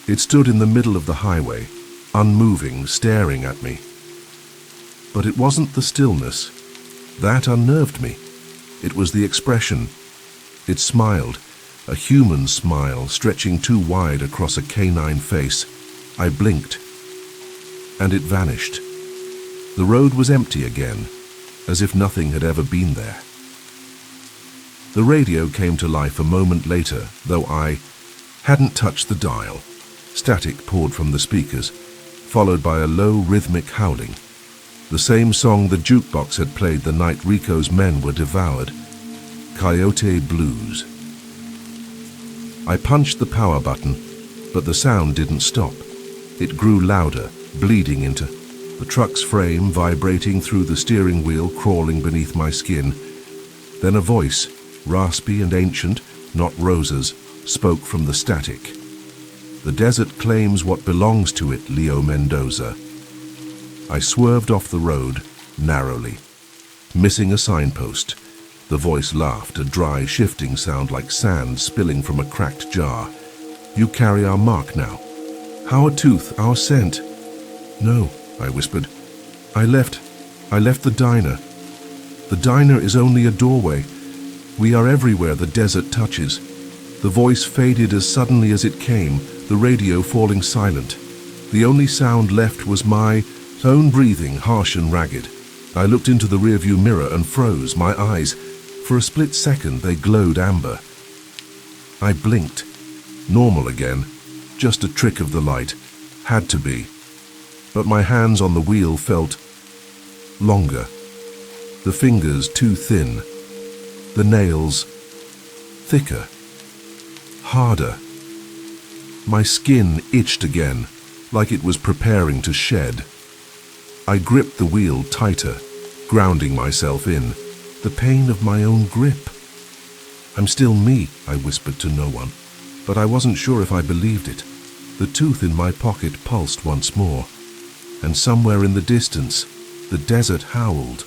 It stood in the middle of the highway, unmoving, staring at me. But it wasn't the stillness. That unnerved me. It was the expression. It smiled, a human smile stretching too wide across a canine face. I blinked, and it vanished. The road was empty again, as if nothing had ever been there. The radio came to life a moment later, though I hadn't touched the dial. Static poured from the speakers, followed by a low rhythmic howling. The same song the jukebox had played the night Rico's men were devoured. Coyote Blues. I punched the power button, but the sound didn't stop. It grew louder, bleeding into the truck's frame, vibrating through the steering wheel, crawling beneath my skin. Then a voice, raspy and ancient, not Rosa's, spoke from the static. The desert claims what belongs to it, Leo Mendoza. I swerved off the road, narrowly, missing a signpost. The voice laughed, a dry, shifting sound like sand spilling from a cracked jar. You carry our mark now. Our tooth, our scent. No, I whispered. I left the diner. The diner is only a doorway. We are everywhere the desert touches. The voice faded as suddenly as it came, the radio falling silent. The only sound left was my own breathing, harsh and ragged. I looked into the rearview mirror and froze, my eyes. For a split second, they glowed amber. I blinked. Normal again. Just a trick of the light. Had to be. But my hands on the wheel felt longer. The fingers too thin. The nails thicker. Harder. My skin itched again, like it was preparing to shed. I gripped the wheel tighter, grounding myself in. The pain of my own grip. I'm still me, I whispered to no one, but I wasn't sure if I believed it. The tooth in my pocket pulsed once more. and somewhere in the distance, the desert howled.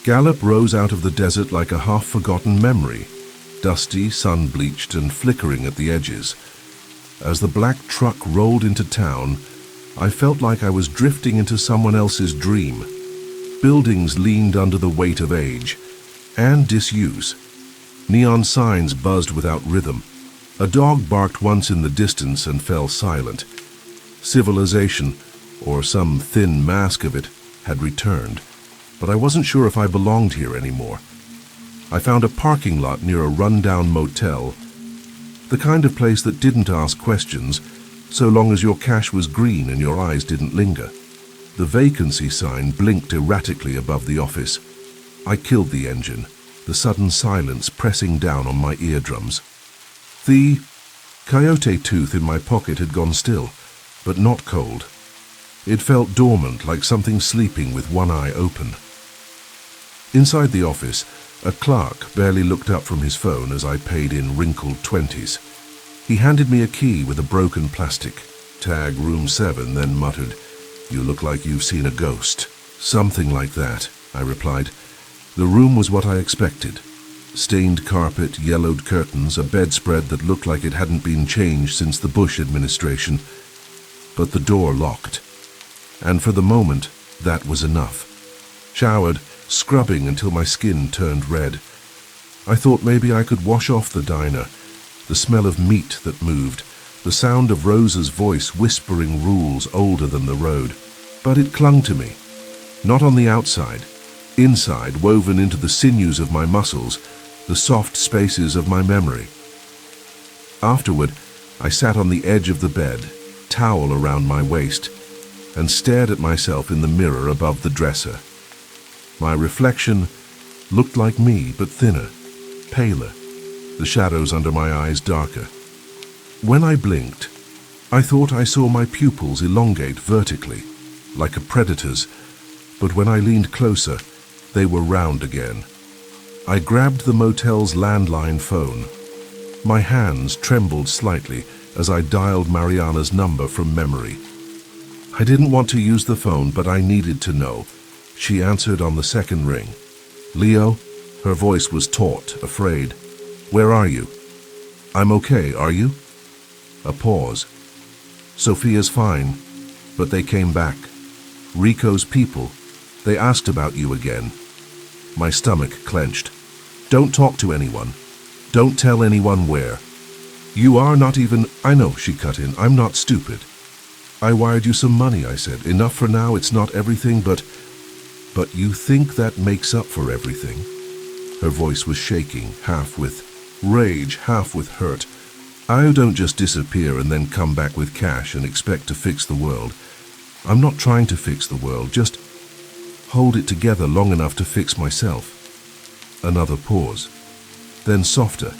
Gallup rose out of the desert like a half-forgotten memory, dusty, sun-bleached, and flickering at the edges. As the black truck rolled into town, I felt like I was drifting into someone else's dream. Buildings leaned under the weight of age and disuse. Neon signs buzzed without rhythm. A dog barked once in the distance and fell silent. Civilization, or some thin mask of it, had returned, but I wasn't sure if I belonged here anymore. I found a parking lot near a rundown motel, the kind of place that didn't ask questions, so long as your cash was green and your eyes didn't linger. The vacancy sign blinked erratically above the office. I killed the engine, the sudden silence pressing down on my eardrums. The coyote tooth in my pocket had gone still, but not cold. It felt dormant, like something sleeping with one eye open. Inside the office, a clerk barely looked up from his phone as I paid in wrinkled 20s. He handed me a key with a broken plastic, tag room 7, then muttered, "You look like you've seen a ghost." "Something like that," I replied. The room was what I expected. Stained carpet, yellowed curtains, a bedspread that looked like it hadn't been changed since the Bush administration. But the door locked. And for the moment, that was enough. Showered, scrubbing until my skin turned red. I thought maybe I could wash off the diner, the smell of meat that moved, the sound of Rosa's voice whispering rules older than the road. But it clung to me. Not on the outside. Inside, woven into the sinews of my muscles, the soft spaces of my memory. Afterward, I sat on the edge of the bed, towel around my waist, and stared at myself in the mirror above the dresser. My reflection looked like me, but thinner, paler, the shadows under my eyes darker. When I blinked, I thought I saw my pupils elongate vertically, like a predator's, but when I leaned closer, they were round again. I grabbed the motel's landline phone. My hands trembled slightly as I dialed Mariana's number from memory. I didn't want to use the phone, but I needed to know. She answered on the second ring. "Leo?" Her voice was taut, afraid. "Where are you?" "I'm okay, are you?" A pause. "Sophia's fine, but they came back. Rico's people. They asked about you again." My stomach clenched. "Don't talk to anyone. Don't tell anyone where. You are not even—" "I know," she cut in. "I'm not stupid. I wired you some money," I said. "Enough for now. It's not everything, but you think that makes up for everything?" Her voice was shaking, half with rage, half with hurt. "I don't just disappear and then come back with cash and expect to fix the world. I'm not trying to fix the world, just hold it together long enough to fix myself." Another pause. Then softer.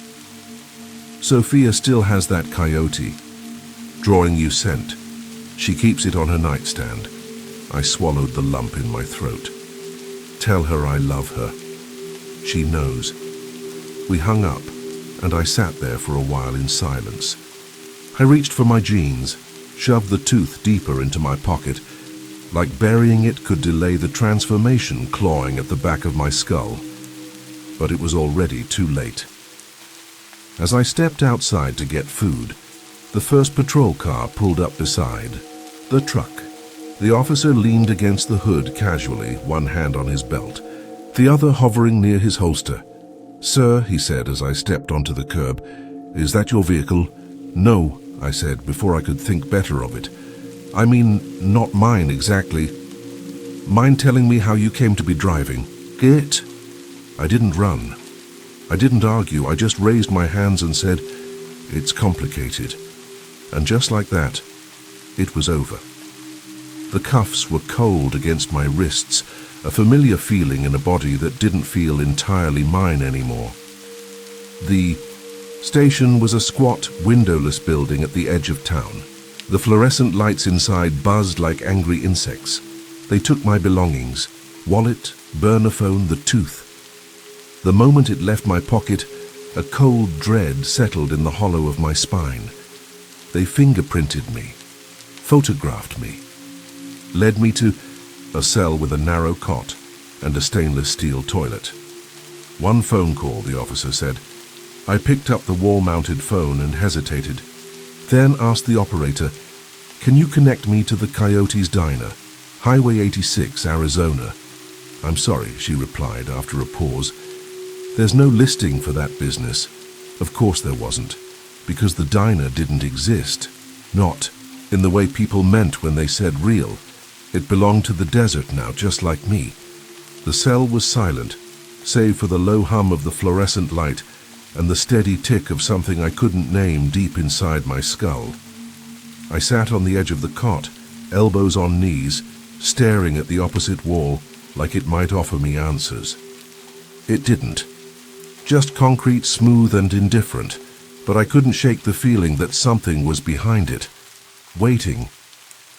"Sophia still has that coyote. Drawing you scent. She keeps it on her nightstand." I swallowed the lump in my throat. "Tell her I love her. She knows." We hung up, and I sat there for a while in silence. I reached for my jeans, shoved the tooth deeper into my pocket, like burying it could delay the transformation clawing at the back of my skull. But it was already too late. As I stepped outside to get food, the first patrol car pulled up beside the truck. The officer leaned against the hood casually, one hand on his belt, the other hovering near his holster. "Sir," he said as I stepped onto the curb, "is that your vehicle?" "No," I said before I could think better of it. "I mean, not mine exactly. Mind telling me how you came to be driving?" "Get." I didn't run. I didn't argue. I just raised my hands and said, "It's complicated." And just like that, it was over. The cuffs were cold against my wrists, a familiar feeling in a body that didn't feel entirely mine anymore. The station was a squat, windowless building at the edge of town. The fluorescent lights inside buzzed like angry insects. They took my belongings, wallet, burner phone, the tooth. The moment it left my pocket, a cold dread settled in the hollow of my spine. They fingerprinted me, photographed me. led me to a cell with a narrow cot and a stainless steel toilet. One phone call, the officer said. I picked up the wall-mounted phone and hesitated, then asked the operator, "Can you connect me to the Coyote's Diner, Highway 86, Arizona?" "I'm sorry," she replied after a pause. "There's no listing for that business." Of course there wasn't, because the diner didn't exist. Not in the way people meant when they said real. It belonged to the desert now, just like me. The cell was silent, save for the low hum of the fluorescent light and the steady tick of something I couldn't name deep inside my skull. I sat on the edge of the cot, elbows on knees, staring at the opposite wall like it might offer me answers. It didn't. Just concrete, smooth and indifferent, but I couldn't shake the feeling that something was behind it, waiting.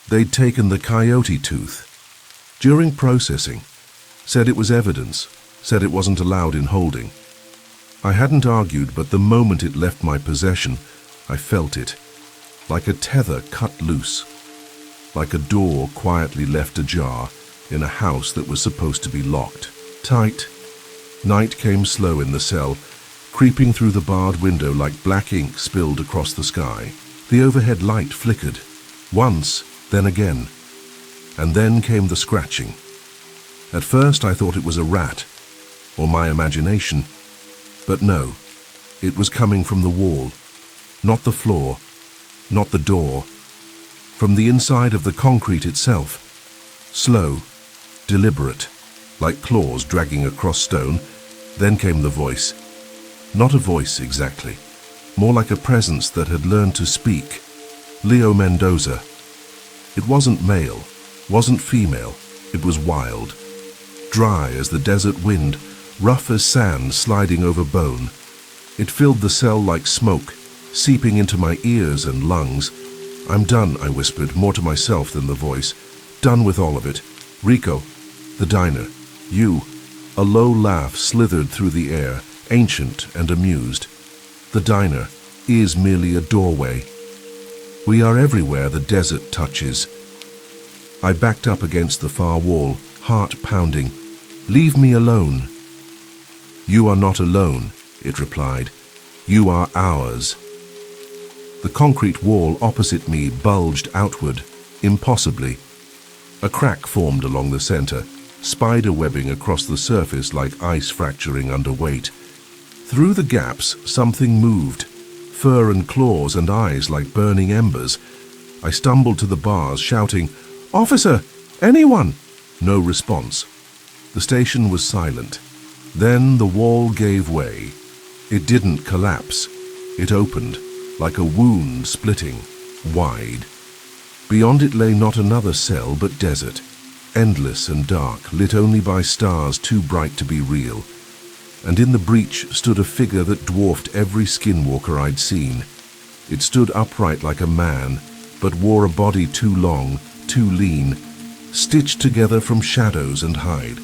They'd taken the coyote tooth. During processing, said it was evidence, said it wasn't allowed in holding. I hadn't argued, but the moment it left my possession, I felt it, like a tether cut loose, like a door quietly left ajar in a house that was supposed to be locked tight. Night came slow in the cell, creeping through the barred window like black ink spilled across the sky. The overhead light flickered, once, then again, and then came the scratching. At first I thought it was a rat, or my imagination, but no, it was coming from the wall, not the floor, not the door, from the inside of the concrete itself. Slow, deliberate, like claws dragging across stone. Then came the voice. Not a voice exactly, more like a presence that had learned to speak. Leo Mendoza. It wasn't male, wasn't female, it was wild. Dry as the desert wind, rough as sand sliding over bone. It filled the cell like smoke, seeping into my ears and lungs. "I'm done," I whispered, more to myself than the voice. "Done with all of it. Rico, the diner, you." A low laugh slithered through the air, ancient and amused. "The diner is merely a doorway. We are everywhere the desert touches." I backed up against the far wall, heart pounding. "Leave me alone." "You are not alone," it replied. "You are ours." The concrete wall opposite me bulged outward, impossibly. A crack formed along the center, spider webbing across the surface like ice fracturing under weight. Through the gaps, something moved, fur and claws and eyes like burning embers. I stumbled to the bars, shouting, "Officer! Anyone!" No response. The station was silent. Then the wall gave way. It didn't collapse. It opened, like a wound splitting, wide. Beyond it lay not another cell but desert, endless and dark, lit only by stars too bright to be real. And in the breach stood a figure that dwarfed every skinwalker I'd seen. It stood upright like a man, but wore a body too long, too lean, stitched together from shadows and hide.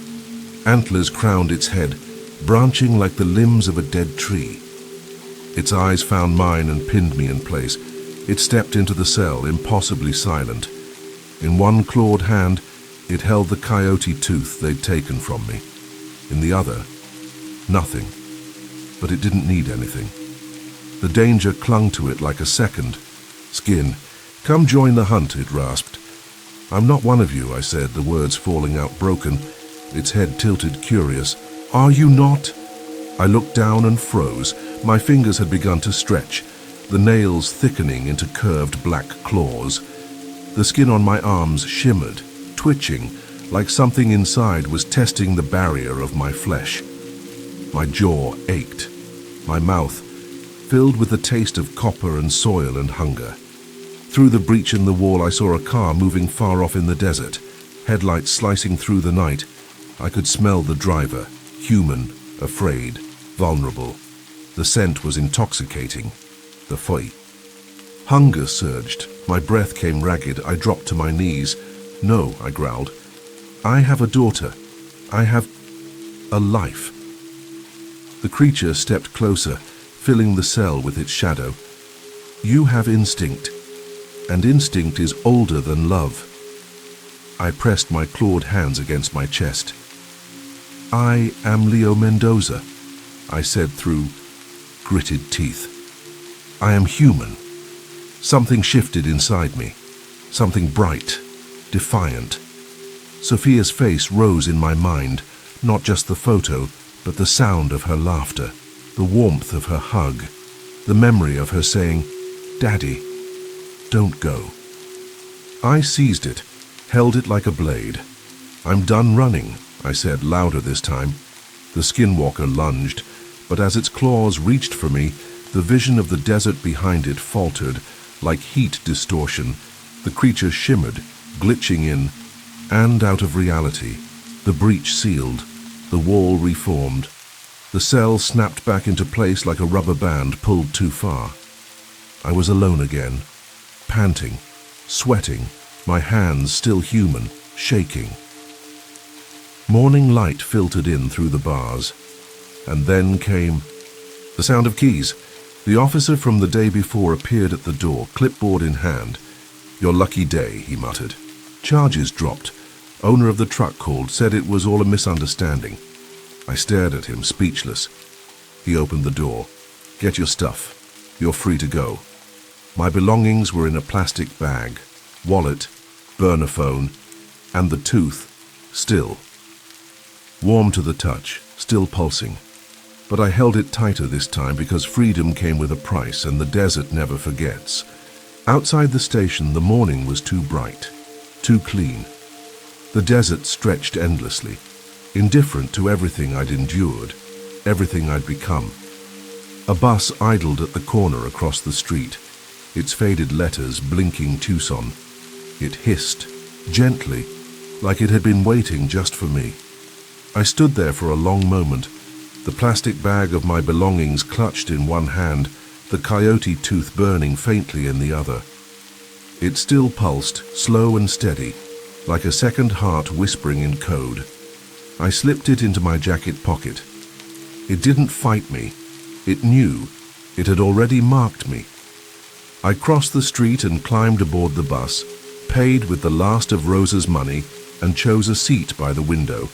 Antlers crowned its head, branching like the limbs of a dead tree. Its eyes found mine and pinned me in place. It stepped into the cell, impossibly silent. In one clawed hand, it held the coyote tooth they'd taken from me. In the other, nothing. But it didn't need anything. The danger clung to it like a second. "Skin, come join the hunt," it rasped. "I'm not one of you," I said, the words falling out broken, its head tilted curious. "Are you not?" I looked down and froze. My fingers had begun to stretch, the nails thickening into curved black claws. The skin on my arms shimmered, twitching, like something inside was testing the barrier of my flesh. My jaw ached, my mouth filled with the taste of copper and soil and hunger. Through the breach in the wall I saw a car moving far off in the desert, headlights slicing through the night. I could smell the driver, human, afraid, vulnerable. The scent was intoxicating. The foi. Hunger surged. My breath came ragged. I dropped to my knees. "No," I growled. "I have a daughter. I have a life." The creature stepped closer, filling the cell with its shadow. "You have instinct, and instinct is older than love." I pressed my clawed hands against my chest. "I am Leo Mendoza," I said through gritted teeth. "I am human." Something shifted inside me. Something bright, defiant. Sophia's face rose in my mind, not just the photo, but the sound of her laughter, the warmth of her hug, the memory of her saying, "Daddy, don't go." I seized it, held it like a blade. "I'm done running," I said, louder this time. The Skinwalker lunged, but as its claws reached for me, the vision of the desert behind it faltered, like heat distortion. The creature shimmered, glitching in and out of reality. The breach sealed, the wall reformed. The cell snapped back into place like a rubber band pulled too far. I was alone again, panting, sweating, my hands still human, shaking. Morning light filtered in through the bars, and then came the sound of keys. The officer from the day before appeared at the door, clipboard in hand. "Your lucky day," he muttered. "Charges dropped. Owner of the truck called, said it was all a misunderstanding." I stared at him, speechless. He opened the door. "Get your stuff. You're free to go." My belongings were in a plastic bag, wallet, burner phone, and the tooth, still. Warm to the touch, still pulsing. But I held it tighter this time because freedom came with a price, and the desert never forgets. Outside the station, the morning was too bright, too clean. The desert stretched endlessly, indifferent to everything I'd endured, everything I'd become. A bus idled at the corner across the street, its faded letters blinking Tucson. It hissed, gently, like it had been waiting just for me. I stood there for a long moment, the plastic bag of my belongings clutched in one hand, the coyote tooth burning faintly in the other. It still pulsed, slow and steady, like a second heart whispering in code. I slipped it into my jacket pocket. It didn't fight me. It knew. It had already marked me. I crossed the street and climbed aboard the bus, paid with the last of Rosa's money, and chose a seat by the window.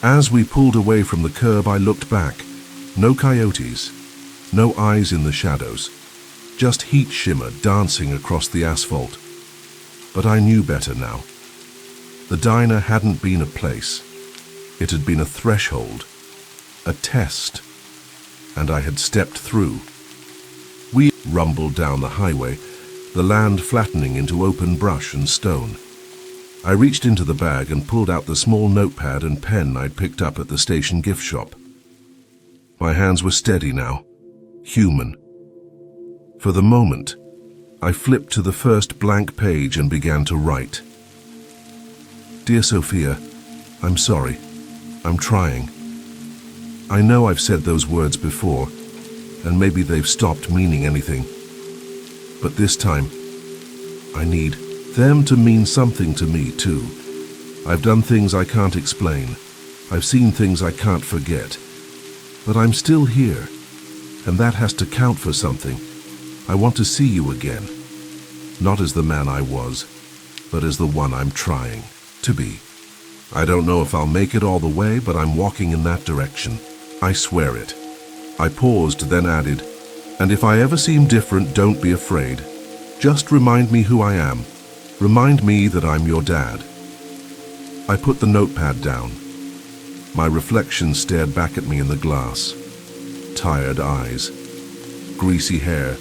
As we pulled away from the curb, I looked back. No coyotes, no eyes in the shadows, just heat shimmer dancing across the asphalt. But I knew better now. The diner hadn't been a place. It had been a threshold, a test, and I had stepped through. We rumbled down the highway, the land flattening into open brush and stone. I reached into the bag and pulled out the small notepad and pen I'd picked up at the station gift shop. My hands were steady now, human. For the moment, I flipped to the first blank page and began to write. "Dear Sophia, I'm sorry. I'm trying. I know I've said those words before, and maybe they've stopped meaning anything. But this time, I need them to mean something to me, too. I've done things I can't explain. I've seen things I can't forget. But I'm still here, and that has to count for something. I want to see you again. Not as the man I was, but as the one I'm trying to be. I don't know if I'll make it all the way, but I'm walking in that direction. I swear it." I paused, then added, "And if I ever seem different, don't be afraid. Just remind me who I am. Remind me that I'm your dad." I put the notepad down. My reflection stared back at me in the glass. Tired eyes, greasy hair,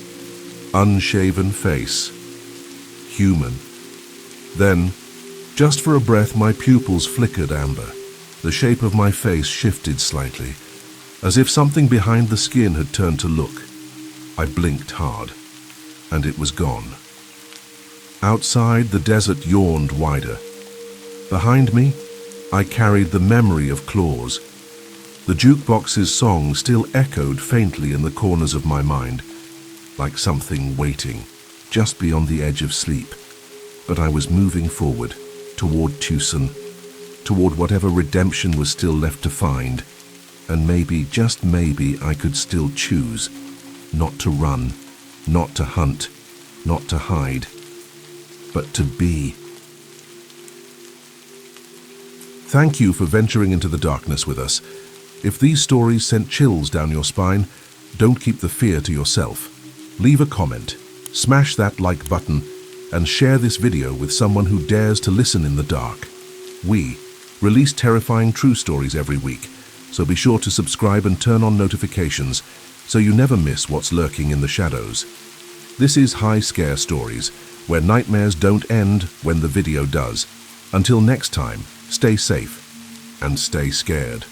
unshaven face. Human. Then, just for a breath, my pupils flickered amber. The shape of my face shifted slightly, as if something behind the skin had turned to look. I blinked hard, and it was gone. Outside, the desert yawned wider. Behind me, I carried the memory of claws. The jukebox's song still echoed faintly in the corners of my mind, like something waiting, just beyond the edge of sleep. But I was moving forward, toward Tucson, toward whatever redemption was still left to find. And maybe, just maybe, I could still choose not to run, not to hunt, not to hide, but to be. Thank you for venturing into the darkness with us. If these stories sent chills down your spine, don't keep the fear to yourself. Leave a comment, smash that like button, and share this video with someone who dares to listen in the dark. We release terrifying true stories every week, so be sure to subscribe and turn on notifications so you never miss what's lurking in the shadows. This is High Scare Stories, where nightmares don't end when the video does. Until next time, stay safe and stay scared.